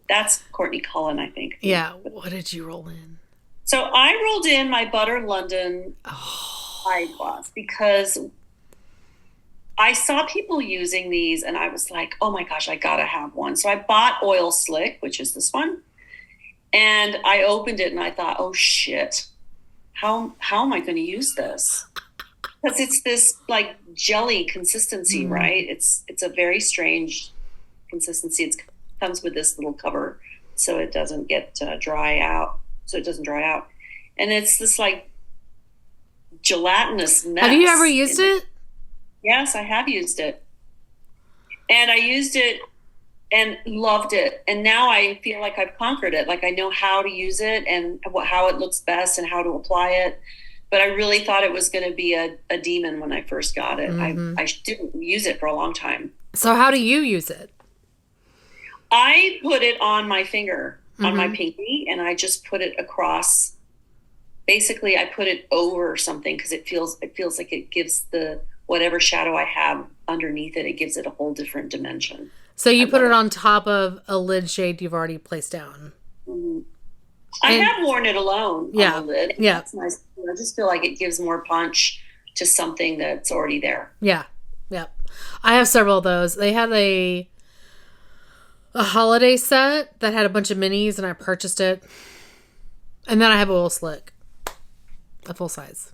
That's Courtney Cullen, I think. Yeah. What did you roll in? So So I rolled in my Butter London eye gloss because I saw people using these and I was like, oh my gosh, I gotta have one. So I bought Oil Slick, which is this one. And I opened it and I thought, oh shit, how am I going to use this? Because it's this like jelly consistency, right? It's a very strange consistency. It comes with this little cover so it doesn't get dry out. So it doesn't dry out. And it's this like gelatinous mess. Have you ever used it? Yes, I have used it. And I used it and loved it. And now I feel like I've conquered it. Like I know how to use it and how it looks best and how to apply it. But I really thought it was going to be a demon when I first got it. I didn't use it for a long time. So how do you use it? I put it on my finger, on my pinky, and I just put it across. Basically, I put it over something because it feels like it gives the whatever shadow I have underneath it, it gives it a whole different dimension. So you put it on top of a lid shade you've already placed down. Mm-hmm. I have worn it alone on the lid. Yeah. That's nice. I just feel like it gives more punch to something that's already there. Yeah. Yep. I have several of those. They had a holiday set that had a bunch of minis and I purchased it. And then I have Oil Slick. A full size.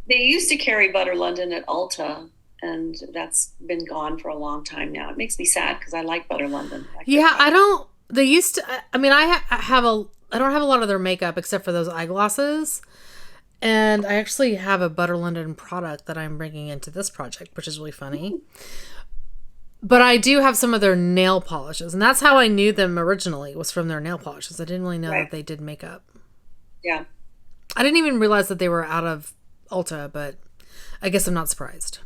They used to carry Butter London at Ulta, and that's been gone for a long time now. It makes me sad because I like Butter London. I don't. They used to. I mean, I don't have a lot of their makeup except for those eyeglasses, and I actually have a Butter London product that I'm bringing into this project, which is really funny. But I do have some of their nail polishes, and that's how I knew them originally, was from their nail polishes. I didn't really know that they did makeup. Yeah. I didn't even realize that they were out of Ulta, but I guess I'm not surprised.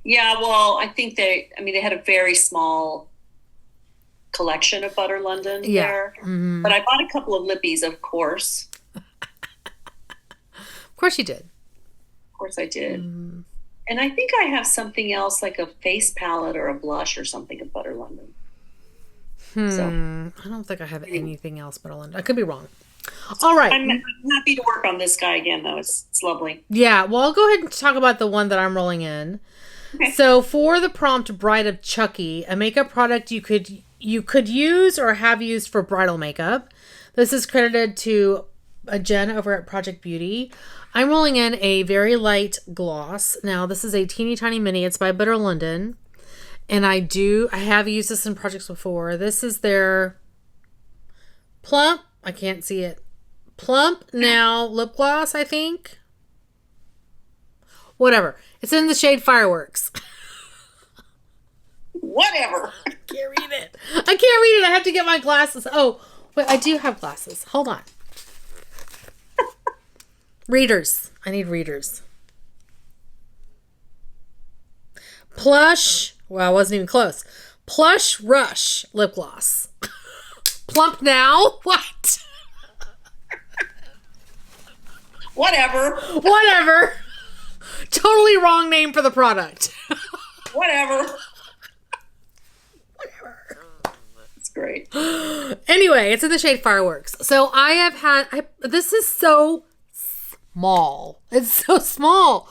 Yeah, well, I think they had a very small collection of Butter London there. Mm-hmm. But I bought a couple of lippies, of course. Of course you did. Of course I did. Mm. And I think I have something else, like a face palette or a blush or something of Butter London. So, I don't think I have anything else Butter London. I could be wrong. All right. I'm happy to work on this guy again, though. It's lovely. Yeah. Well, I'll go ahead and talk about the one that I'm rolling in. Okay. So for the prompt Bride of Chucky, a makeup product you could use or have used for bridal makeup. This is credited to Jen over at Project Beauty. I'm rolling in a very light gloss. Now, this is a teeny tiny mini. It's by Butter London. And I have used this in projects before. This is their Plump. I can't see it. Plump Now lip gloss, I think. Whatever. It's in the shade Fireworks. Whatever. I can't read it. I have to get my glasses. Oh, wait, I do have glasses. Hold on. Readers. I need readers. Plush. Well, I wasn't even close. Plush Rush lip gloss. Plump Now? What? Whatever. Totally wrong name for the product. Whatever. It's great. Anyway, it's in the shade Fireworks. So this is so small. It's so small.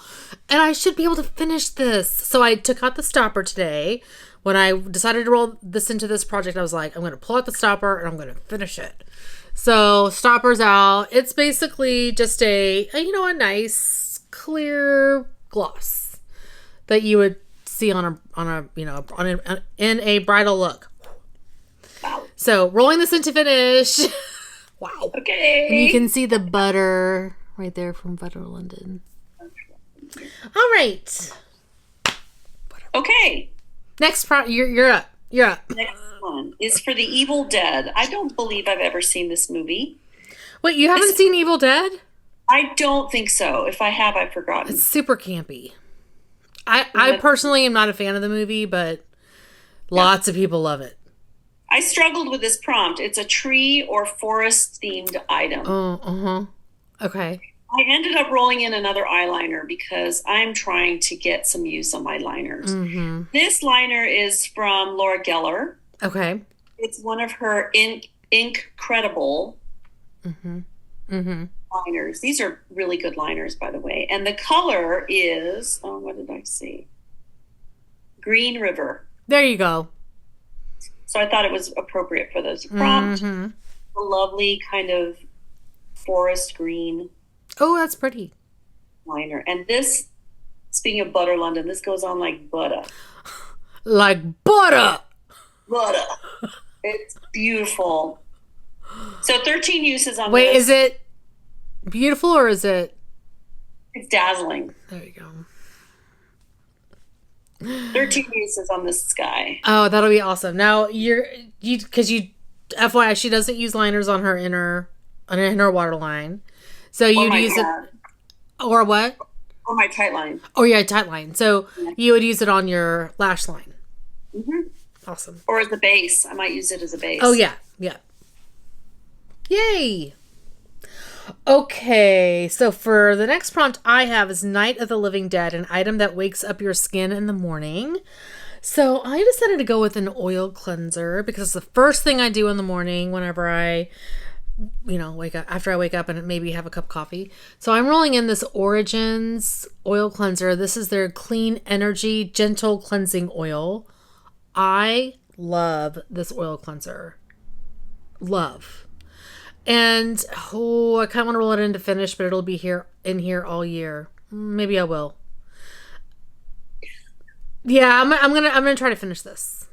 And I should be able to finish this. So I took out the stopper today. When I decided to roll this into this project, I was like, I'm going to pull out the stopper and I'm going to finish it. So stopper's out. It's basically just a nice clear gloss that you would see in a bridal look. Wow. So rolling this into finish. Wow. Okay. And you can see the butter right there from Butter London. All right. Okay. Next you're up. Next one is for The Evil Dead. I don't believe I've ever seen this movie. Wait, you haven't seen Evil Dead? I don't think so. If I have, I've forgotten. It's super campy. I personally am not a fan of the movie, but lots of people love it. I struggled with this prompt. It's a tree or forest themed item. Oh, okay. I ended up rolling in another eyeliner because I'm trying to get some use on my liners. Mm-hmm. This liner is from Laura Geller. Okay. It's one of her Incredible liners. These are really good liners, by the way. And the color is, oh, what did I see? Green River. There you go. So I thought it was appropriate for this prompt. A lovely kind of forest green. Oh, that's pretty. Liner. And this, speaking of butter, London, this goes on like butter. Like butter. Butter. It's beautiful. So 13 uses on Wait, this. is it beautiful or is it? It's dazzling. There you go. 13 uses on this guy. Oh, that'll be awesome. Now because FYI, she doesn't use liners on her inner waterline. So you'd use it, or what? Or my tight line. Oh yeah, tight line. So you would use it on your lash line. Mm-hmm. Awesome. Or as a base. I might use it as a base. Oh yeah, yeah. Yay. Okay, so for the next prompt I have is Night of the Living Dead, an item that wakes up your skin in the morning. So I decided to go with an oil cleanser because it's the first thing I do in the morning whenever I, wake up, after I wake up and maybe have a cup of coffee. So I'm rolling in this Origins oil cleanser. This is their Clean Energy Gentle Cleansing Oil. I love this oil cleanser. Love. And, I kind of want to roll it in to finish, but it'll be in here all year. Maybe I will. Yeah, I'm gonna try to finish this.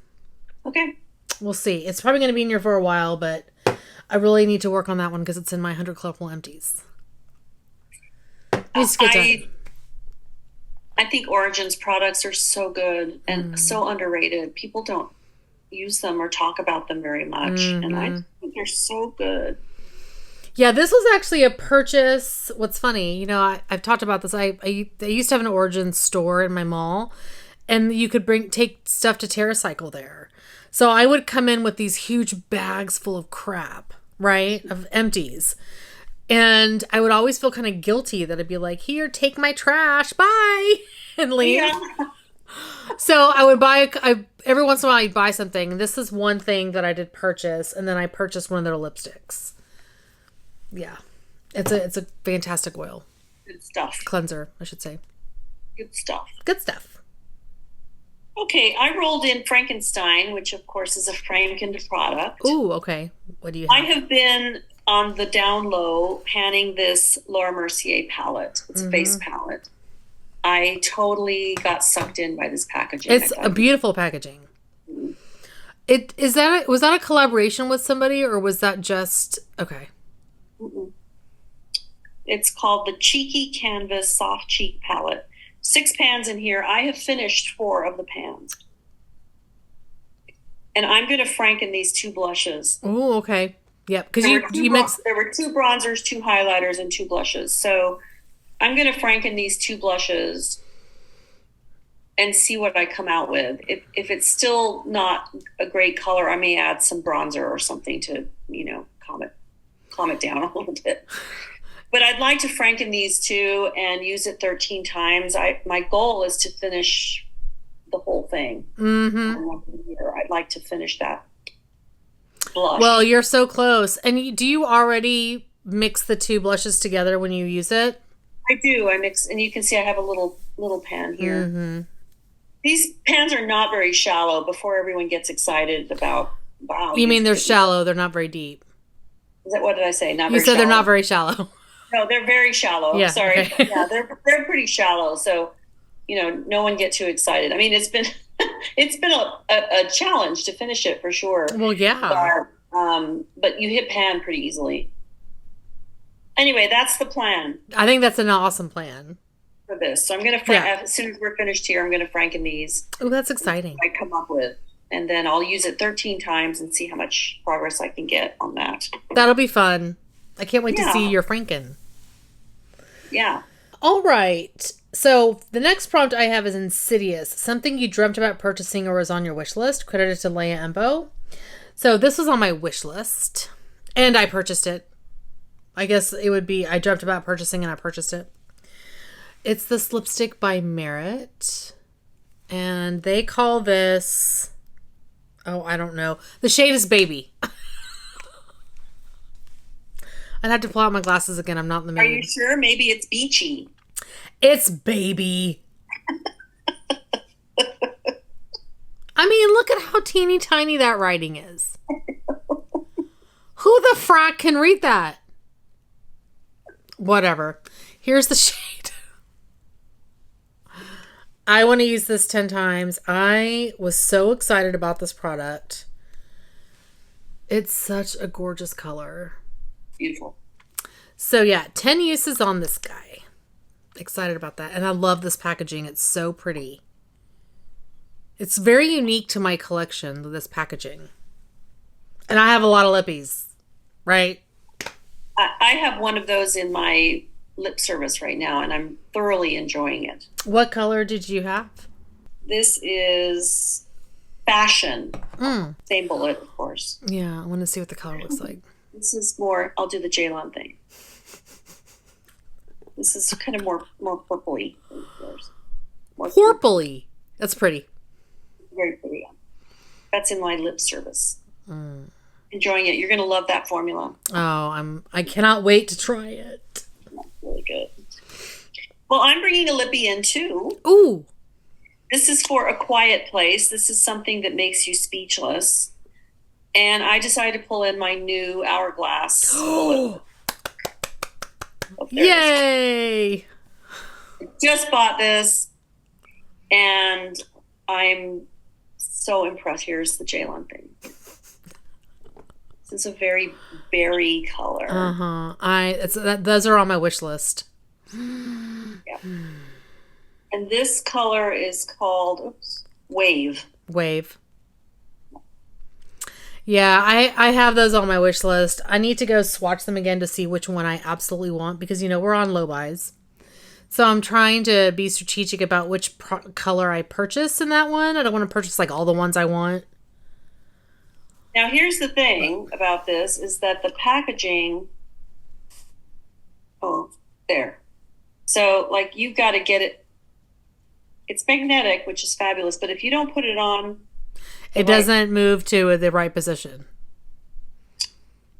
Okay. We'll see. It's probably gonna be in here for a while, but I really need to work on that one because it's in my 100 Colorful Empties. Needs to get done. I think Origins products are so good and so underrated. People don't use them or talk about them very much, and I think they're so good. Yeah, this was actually a purchase. What's funny, I've talked about this. I used to have an Origins store in my mall, and you could take stuff to TerraCycle there. So I would come in with these huge bags full of crap, right, of empties. And I would always feel kind of guilty that I'd be like, here, take my trash, bye, and leave. Yeah. So I would every once in a while I'd buy something. And this is one thing that I did purchase. And then I purchased one of their lipsticks. Yeah. It's a fantastic oil. Good stuff. Cleanser, I should say. Good stuff. Good stuff. Okay, I rolled in Frankenstein, which of course is a Franken product. Ooh, okay. What do you have? I have been on the down low panning this Laura Mercier palette. It's a face palette. I totally got sucked in by this packaging. It's a beautiful packaging. Was that a collaboration with somebody or was that just okay? It's called the Cheeky Canvas Soft Cheek Palette. 6 pans in here. I have finished 4 of the pans. And I'm going to Franken these 2 blushes. Oh, okay. Yep. Because there were 2 bronzers, 2 highlighters, and 2 blushes. So I'm going to Franken these 2 blushes and see what I come out with. If it's still not a great color, I may add some bronzer or something to, calm it down a little bit. But I'd like to Franken these 2 and use it 13 times. My goal is to finish the whole thing. I'd like to finish that blush. Well, you're so close. And do you already mix the 2 blushes together when you use it? I do. I mix, and you can see I have a little pan here. These pans are not very shallow. Before everyone gets excited about, wow. You mean they're shallow? They're not very deep. What did I say? You said they're not very shallow. No, they're very shallow. Yeah, sorry. Okay. Yeah, they're pretty shallow. So, no one get too excited. I mean, it's been a challenge to finish it for sure. Well, yeah. But you hit pan pretty easily. Anyway, that's the plan. I think that's an awesome plan for this. So I'm going to as soon as we're finished here, I'm going to Franken these. Oh, that's exciting. I come up with, and then I'll use it 13 times and see how much progress I can get on that. That'll be fun. I can't wait to see your Franken. Yeah. All right. So the next prompt I have is Insidious, something you dreamt about purchasing or was on your wish list. Credited to Leia Embo. So this was on my wish list, and I purchased it. I guess it would be I dreamt about purchasing and I purchased it. It's this lipstick by Merit, and they call this, I don't know. The shade is Baby. I'd have to pull out my glasses again. I'm not in the mood. Are you sure? Maybe it's beachy. It's baby. I mean, look at how teeny tiny that writing is. Who the frack can read that? Whatever. Here's the shade. I want to use this 10 times. I was so excited about this product. It's such a gorgeous color. Beautiful. So yeah, 10 uses on this guy. Excited about that. And I love this packaging. It's so pretty. It's very unique to my collection, this packaging. And I have a lot of lippies, right? I have one of those in my lip service right now, and I'm thoroughly enjoying it. What color did you have? This is Fashion. Same bullet, of course. Yeah, I want to see what the color looks like. This is more, I'll do the Jaylon thing. This is kind of more purpley than yours. Purpley. That's pretty. Very pretty. That's in my lip service. Enjoying it. You're going to love that formula. Oh, I cannot wait to try it. That's really good. Well, I'm bringing a lippy in too. Ooh. This is for A Quiet Place. This is something that makes you speechless. And I decided to pull in my new Hourglass bullet. Yay! Just bought this, and I'm so impressed. Here's the Jaylon thing. This is a very berry color. Those are on my wish list. Yeah. And this color is called Wave. Wave. Yeah, I have those on my wish list. I need to go swatch them again to see which one I absolutely want because, we're on low buys. So I'm trying to be strategic about which color I purchase in that one. I don't want to purchase like all the ones I want. Now, here's the thing about this is that the packaging, there. So, like, you've got to get it. It's magnetic, which is fabulous. But if you don't put it on, it doesn't move to the right position.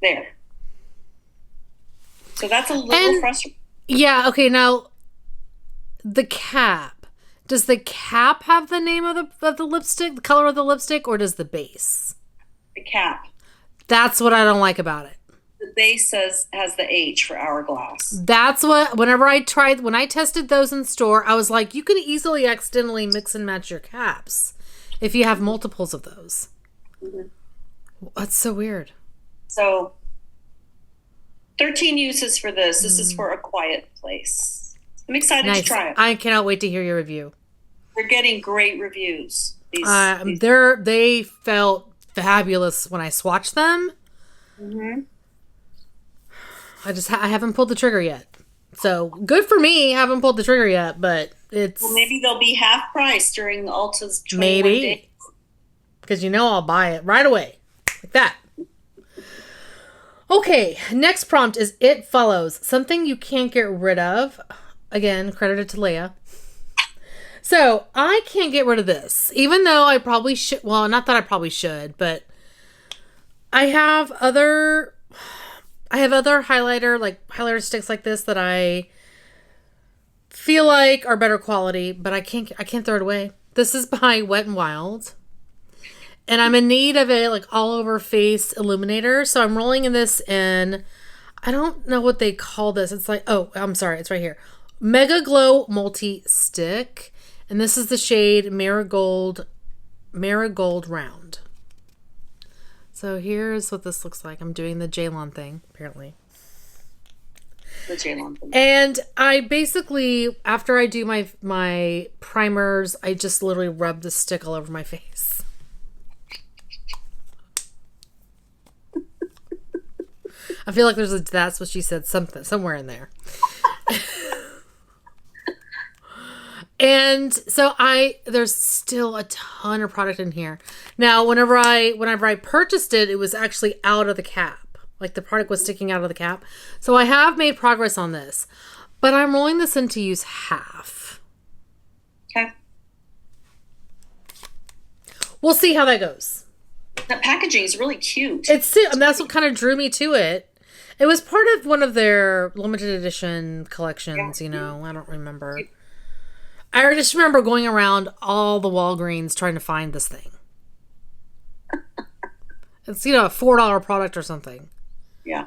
There. So that's a little frustrating. Yeah, okay, now, the cap. Does the cap have the name of the lipstick, the color of the lipstick, or does the base? The cap. That's what I don't like about it. The base has the H for Hourglass. That's what, when I tested those in store, I was like, you could easily accidentally mix and match your caps if you have multiples of those. Mm-hmm. That's so weird. So, 13 uses for this. This is for A Quiet Place. I'm excited to try it. I cannot wait to hear your review. They're getting great reviews. They felt fabulous when I swatched them. Mm-hmm. I haven't pulled the trigger yet. So good for me. Haven't pulled the trigger yet, but it's... Well, maybe they'll be half price during Ulta's 21 maybe. days. Because I'll buy it right away. Like that. Okay, next prompt is It Follows. Something you can't get rid of. Again, credited to Leia. So, I can't get rid of this. Even though I probably should. Well, not that I probably should, but I have other highlighter sticks like this that I feel like are better quality, but I can't throw it away. This is by Wet n Wild. And I'm in need of a all over face illuminator. So I'm rolling this in. I don't know what they call this. It's I'm sorry. It's right here. Mega Glow Multi Stick. And this is the shade Marigold Round. So here's what this looks like. I'm doing the Jaylon thing, apparently. The Jaylon thing. And I basically, after I do my primers, I just literally rub the stick all over my face. I feel like that's what she said, somewhere in there. And so there's still a ton of product in here. Now, whenever I purchased it, it was actually out of the cap. Like the product was sticking out of the cap. So I have made progress on this, but I'm rolling this in to use half. Okay. We'll see how that goes. The packaging is really cute. And that's what kind of drew me to it. It was part of one of their limited edition collections, I don't remember. I just remember going around all the Walgreens trying to find this thing. It's, a $4 product or something. Yeah.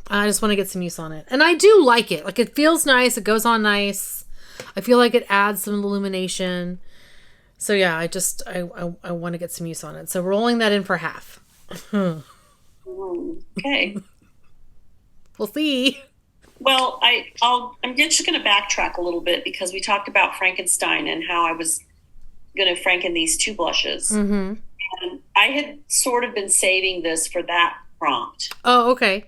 I just want to get some use on it. And I do like it. Like, it feels nice. It goes on nice. I feel like it adds some illumination. So, yeah, I want to get some use on it. So, rolling that in for half. Okay. We'll see. Well, I'm just going to backtrack a little bit because we talked about Frankenstein and how I was going to Franken these 2 blushes. Mm-hmm. And I had sort of been saving this for that prompt. Oh, okay.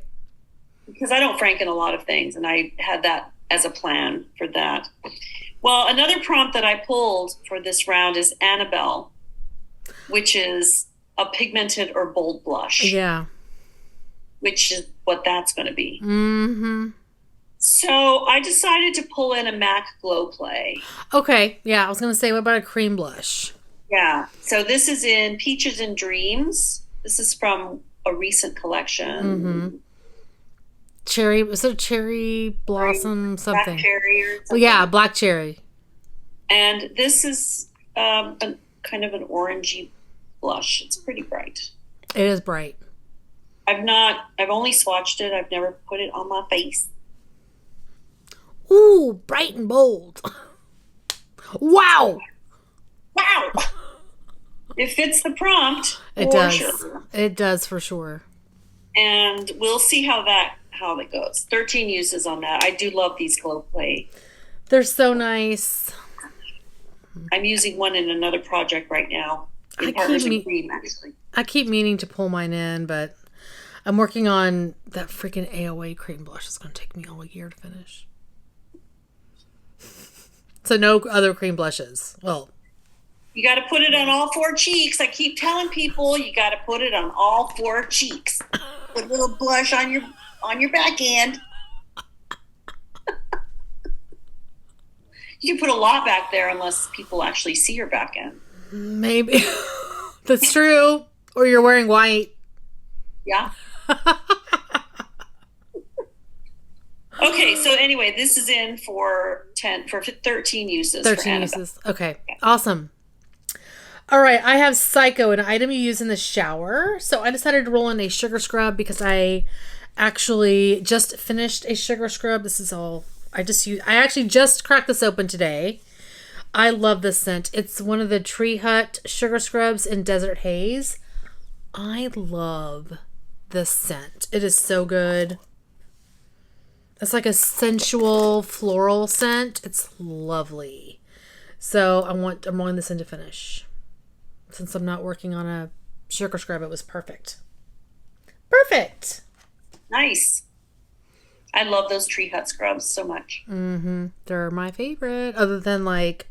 Because I don't Franken a lot of things, and I had that as a plan for that. Well, another prompt that I pulled for this round is Annabelle, which is a pigmented or bold blush. Yeah. Which is what that's going to be. Mm-hmm. So I decided to pull in a MAC Glow Play. Okay. Yeah, I was going to say, what about a cream blush? Yeah. So this is in Peaches and Dreams. This is from a recent collection. Mm-hmm. Cherry, was it cherry blossom something? Black cherry or something. Well, yeah, black cherry. And this is kind of an orangey blush. It's pretty bright. It is bright. I've only swatched it. I've never put it on my face. Ooh, bright and bold. Wow. Wow. It fits the prompt. It does. Sure. It does for sure. And we'll see how that goes. 13 uses on that. I do love these Glow Play. They're so nice. I'm using one in another project right now. In Partners in Cream, actually. I keep meaning to pull mine in, but I'm working on that freaking AOA cream blush. It's going to take me all year to finish. So no other cream blushes. Well, you got to put it on all 4 cheeks. I keep telling people you got to put it on all 4 cheeks. Put a little blush on your back end. You can put a lot back there unless people actually see your back end. Maybe. That's true. Or you're wearing white. Yeah. Okay, so anyway, this is in for 13 uses. 13 uses. Okay. Awesome. All right, I have Psycho, an item you use in the shower. So I decided to roll in a sugar scrub because I actually just finished a sugar scrub. This is all I actually just cracked this open today. I love this scent. It's one of the Tree Hut sugar scrubs in Desert Haze. I love this scent. It is so good. It's like a sensual floral scent. It's lovely. So I'm rolling this in to finish. Since I'm not working on a sugar scrub, it was perfect. Perfect. Nice. I love those Tree Hut scrubs so much. Mm-hmm. They're my favorite. Other than like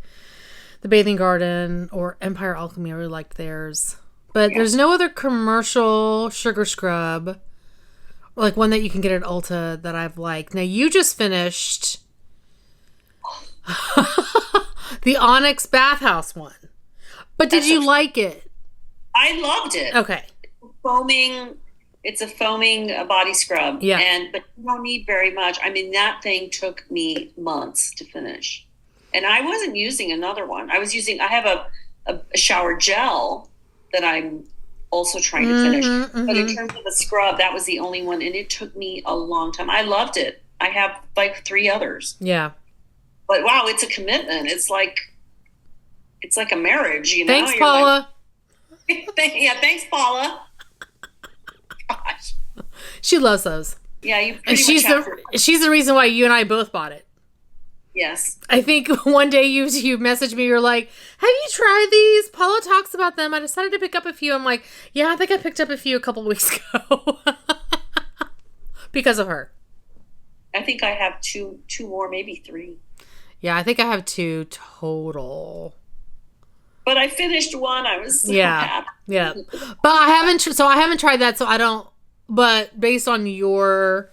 the Bathing Garden or Empire Alchemy, I really liked theirs. But there's no other commercial sugar scrub, like one that you can get at Ulta, that I've liked. Now you just finished the Onyx Bathhouse one. But did you like it? I loved it. Okay. It's a foaming body scrub. Yeah. But you don't need very much. I mean, that thing took me months to finish. And I wasn't using another one. I have a shower gel that I'm also trying to finish. But in terms of the scrub, that was the only one. And it took me a long time. I loved it. I have like 3 others. Yeah. But wow, it's a commitment. It's like a marriage, you know? Thanks, Paula. Thanks, Paula. Gosh. She loves those. Yeah, you and she's the reason why you and I both bought it. Yes. I think one day you messaged me, you're like, have you tried these? Paula talks about them. I decided to pick up a few. I'm like, yeah, I think I picked up a few a couple weeks ago. Because of her. I think I have two more, maybe 3. Yeah, I think I have 2 total. But I finished one. I was so happy. Yeah. But I haven't tried that, so I don't, but based on your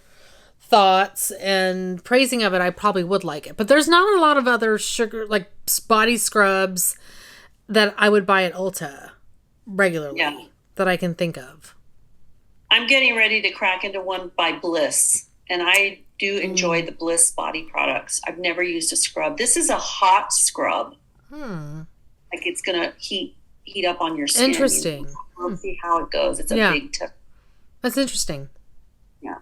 thoughts and praising of it, I probably would like it. But there's not a lot of other sugar, like body scrubs that I would buy at Ulta regularly that I can think of. I'm getting ready to crack into one by Bliss, and I do enjoy the Bliss body products. I've never used a scrub. This is a hot scrub. Like it's gonna heat up on your skin. Interesting. We'll see how it goes. It's a big tip. That's interesting. Yeah.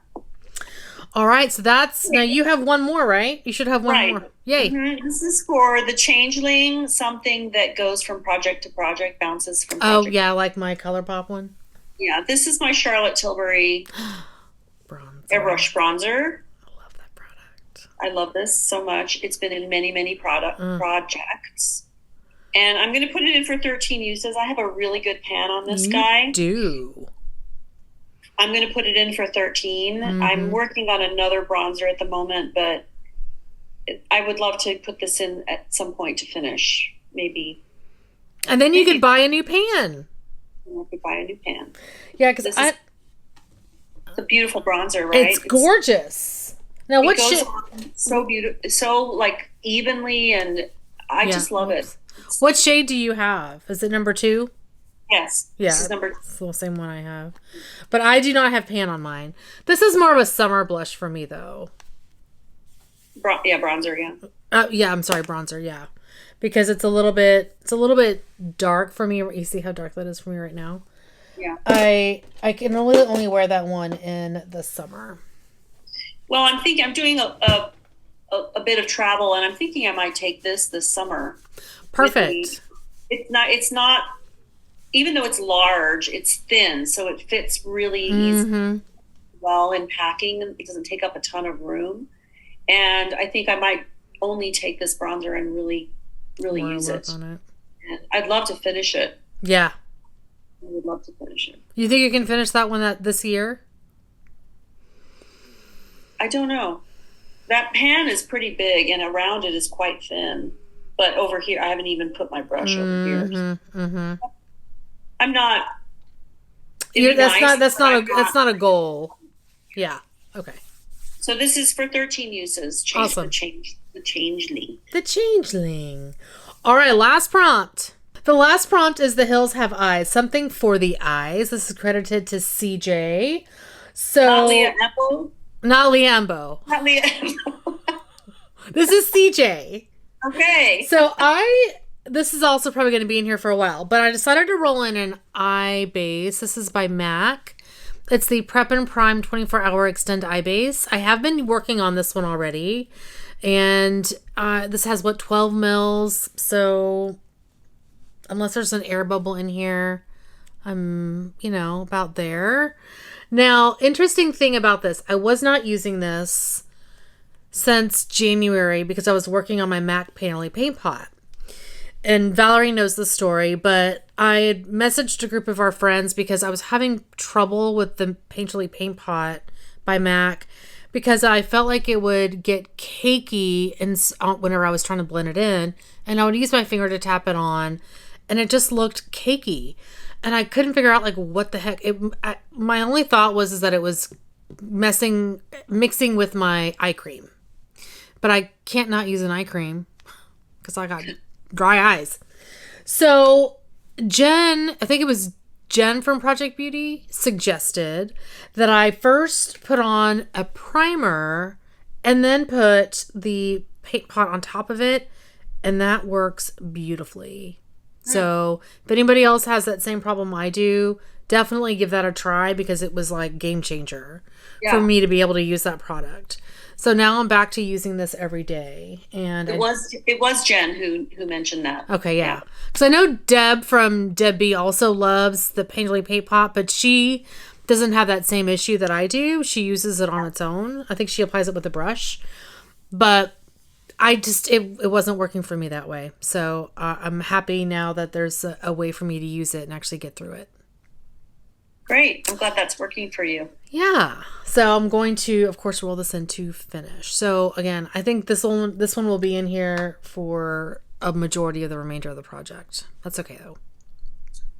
All right, so now you have one more, right? You should have one more. Yay. Mm-hmm. This is for the Changeling, something that goes from project to project, bounces from project. Oh, yeah, like my ColourPop one. Yeah, this is my Charlotte Tilbury Airbrush Bronzer. I love that product. I love this so much. It's been in many, many projects. And I'm going to put it in for 13 uses. I have a really good pan on this guy. You do. I'm going to put it in for 13. I'm working on another bronzer at the moment, but I would love to put this in at some point to finish, maybe. And then you could buy a new pan. I could buy a new pan. Yeah, because it's a beautiful bronzer, right? It's gorgeous. Now, what shade? So beautiful, so like evenly, and I just love it. What shade do you have? Is it number 2? Yes. Yeah. This is number 2. It's the same one I have. But I do not have pan on mine. This is more of a summer blush for me, though. Bronzer, yeah, I'm sorry, bronzer, yeah. Because it's a little bit dark for me. You see how dark that is for me right now? Yeah. I can only wear that one in the summer. Well, I'm doing a bit of travel, and I'm thinking I might take this summer. Perfect. It's not, even though it's large, it's thin, so it fits really easy, well in packing. It doesn't take up a ton of room. And I think I might only take this bronzer and really use it. And I'd love to finish it. Yeah. I would love to finish it. You think you can finish that one this year? I don't know. That pan is pretty big, and around it is quite thin. But over here, I haven't even put my brush over here. I'm not. That's not a goal. Yeah. Okay. So this is for 13 uses. Awesome. The Changeling. The Changeling. All right, last prompt. The last prompt is The Hills Have Eyes. Something for the eyes. This is credited to CJ. So not Leah Embo. Not Liambo. Not Leah Embo. This is CJ. Okay. So this is also probably going to be in here for a while, but I decided to roll in an eye base. This is by MAC. It's the Prep and Prime 24-Hour Extend Eye Base. I have been working on this one already, and this has 12 mils. So unless there's an air bubble in here, I'm about there. Now, interesting thing about this, I was not using this since January because I was working on my MAC Painterly Paint Pot. And Valerie knows the story, but I had messaged a group of our friends because I was having trouble with the Painterly Paint Pot by MAC because I felt like it would get cakey whenever I was trying to blend it in, and I would use my finger to tap it on, and it just looked cakey. And I couldn't figure out what the heck. My only thought was that it was mixing with my eye cream. But I can't not use an eye cream because I got dry eyes. So Jen, I think it was Jen from Project Beauty, suggested that I first put on a primer and then put the paint pot on top of it. And that works beautifully. So if anybody else has that same problem I do, definitely give that a try because it was like game changer for me to be able to use that product. So now I'm back to using this every day. And it was Jen who mentioned that. Okay, yeah. Because I know Deb from Deb B also loves the Painterly Paint Pot, but she doesn't have that same issue that I do. She uses it on its own. I think she applies it with a brush. But it wasn't working for me that way. So I'm happy now that there's a way for me to use it and actually get through it. Great. I'm glad that's working for you. Yeah. So I'm going to, of course, roll this in to finish. So again, I think this one will be in here for a majority of the remainder of the project. That's okay though.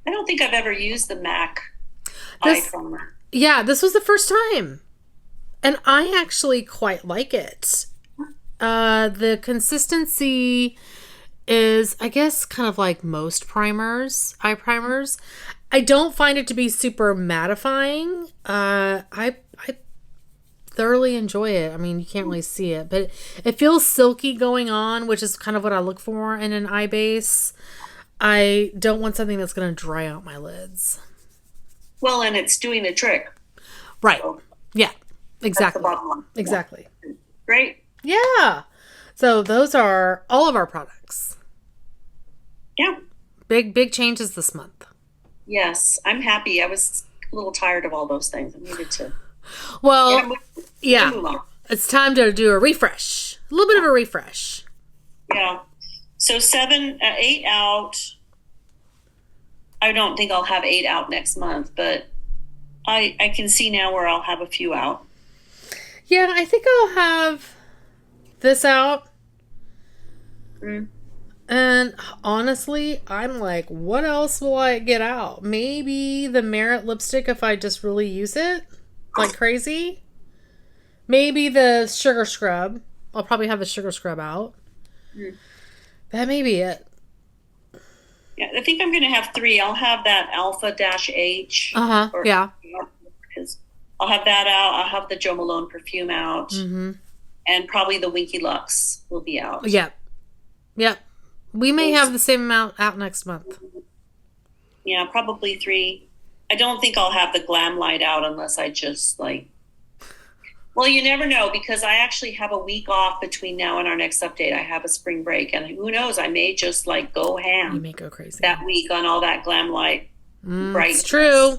I don't think I've ever used the MAC eye primer. Yeah, this was the first time. And I actually quite like it. The consistency is, I guess, kind of like most eye primers. I don't find it to be super mattifying. I thoroughly enjoy it. I mean, you can't really see it, but it feels silky going on, which is kind of what I look for in an eye base. I don't want something that's going to dry out my lids. Well, and it's doing the trick. Right. So yeah, exactly. That's the bottom line. Exactly. Yeah. Great. Yeah. So those are all of our products. Yeah. Big changes this month. Yes. I'm happy. I was a little tired of all those things. I needed to. Well, yeah. It's time to do a refresh. A little bit of a refresh. Yeah. So 8 out. I don't think I'll have 8 out next month, but I can see now where I'll have a few out. Yeah, I think I'll have this out. And honestly, I'm like, what else will I get out? Maybe the Merit lipstick if I just really use it like crazy. Maybe the sugar scrub. I'll probably have the sugar scrub out. That may be it. Yeah, I think I'm going to have 3. I'll have that Alpha-H. Yeah. I'll have that out. I'll have the Jo Malone perfume out. Mm-hmm. And probably the Winky Lux will be out. Yep. We may have the same amount out next month. Yeah, probably 3. I don't think I'll have the Glam Light out unless I just like... Well, you never know, because I actually have a week off between now and our next update. I have a spring break, and who knows, I may just like go ham. You may go crazy that week on all that Glam Light. It's true.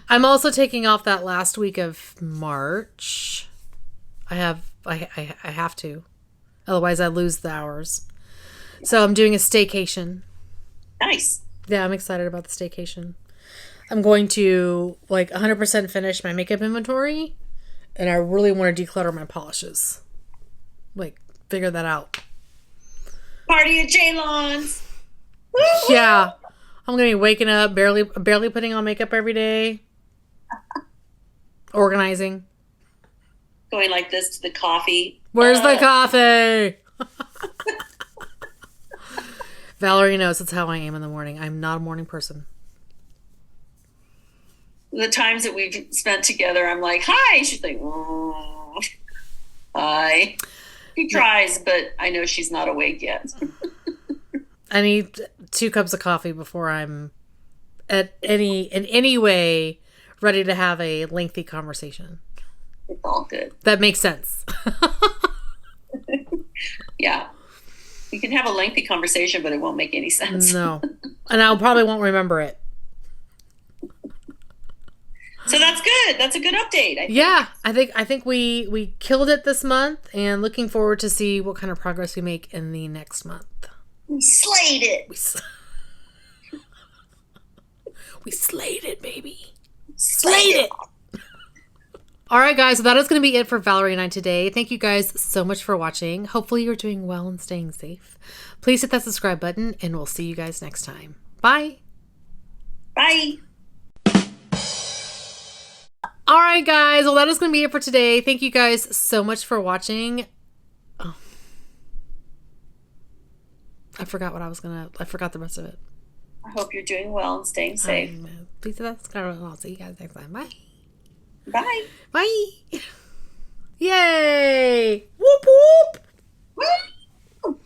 I'm also taking off that last week of March. I have to. Otherwise, I lose the hours. So I'm doing a staycation. Nice. Yeah, I'm excited about the staycation. I'm going to like 100% finish my makeup inventory. And I really want to declutter my polishes. Like, figure that out. Party at Jaylon's. Yeah. I'm going to be waking up, barely putting on makeup every day. Organizing. Going like this to the coffee. Where's the coffee? Valerie knows that's how I am in the morning. I'm not a morning person. The times that we've spent together, I'm like, hi. She's like, hi. She tries, but I know she's not awake yet. I need 2 cups of coffee before I'm in any way ready to have a lengthy conversation. It's all good. That makes sense. Yeah. We can have a lengthy conversation, but it won't make any sense. No. And I probably won't remember it. So that's good. That's a good update. I think we killed it this month, and looking forward to see what kind of progress we make in the next month. We slayed it. We slayed it, baby. Slayed it. All right, guys. So that is going to be it for Valerie and I today. Thank you guys so much for watching. Hopefully you're doing well and staying safe. Please hit that subscribe button, and we'll see you guys next time. Bye. Bye. All right, guys. Well, that is going to be it for today. Thank you guys so much for watching. Oh. I forgot the rest of it. I hope you're doing well and staying safe. Please hit that subscribe button. I'll see you guys next time. Bye. Bye. Bye. Yay. Whoop, whoop. Woo.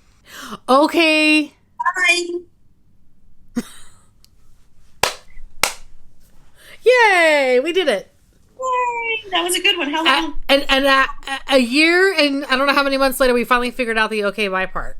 Okay. Bye. Yay. We did it. Yay. That was a good one. How long? And a year and I don't know how many months later we finally figured out the okay bye part.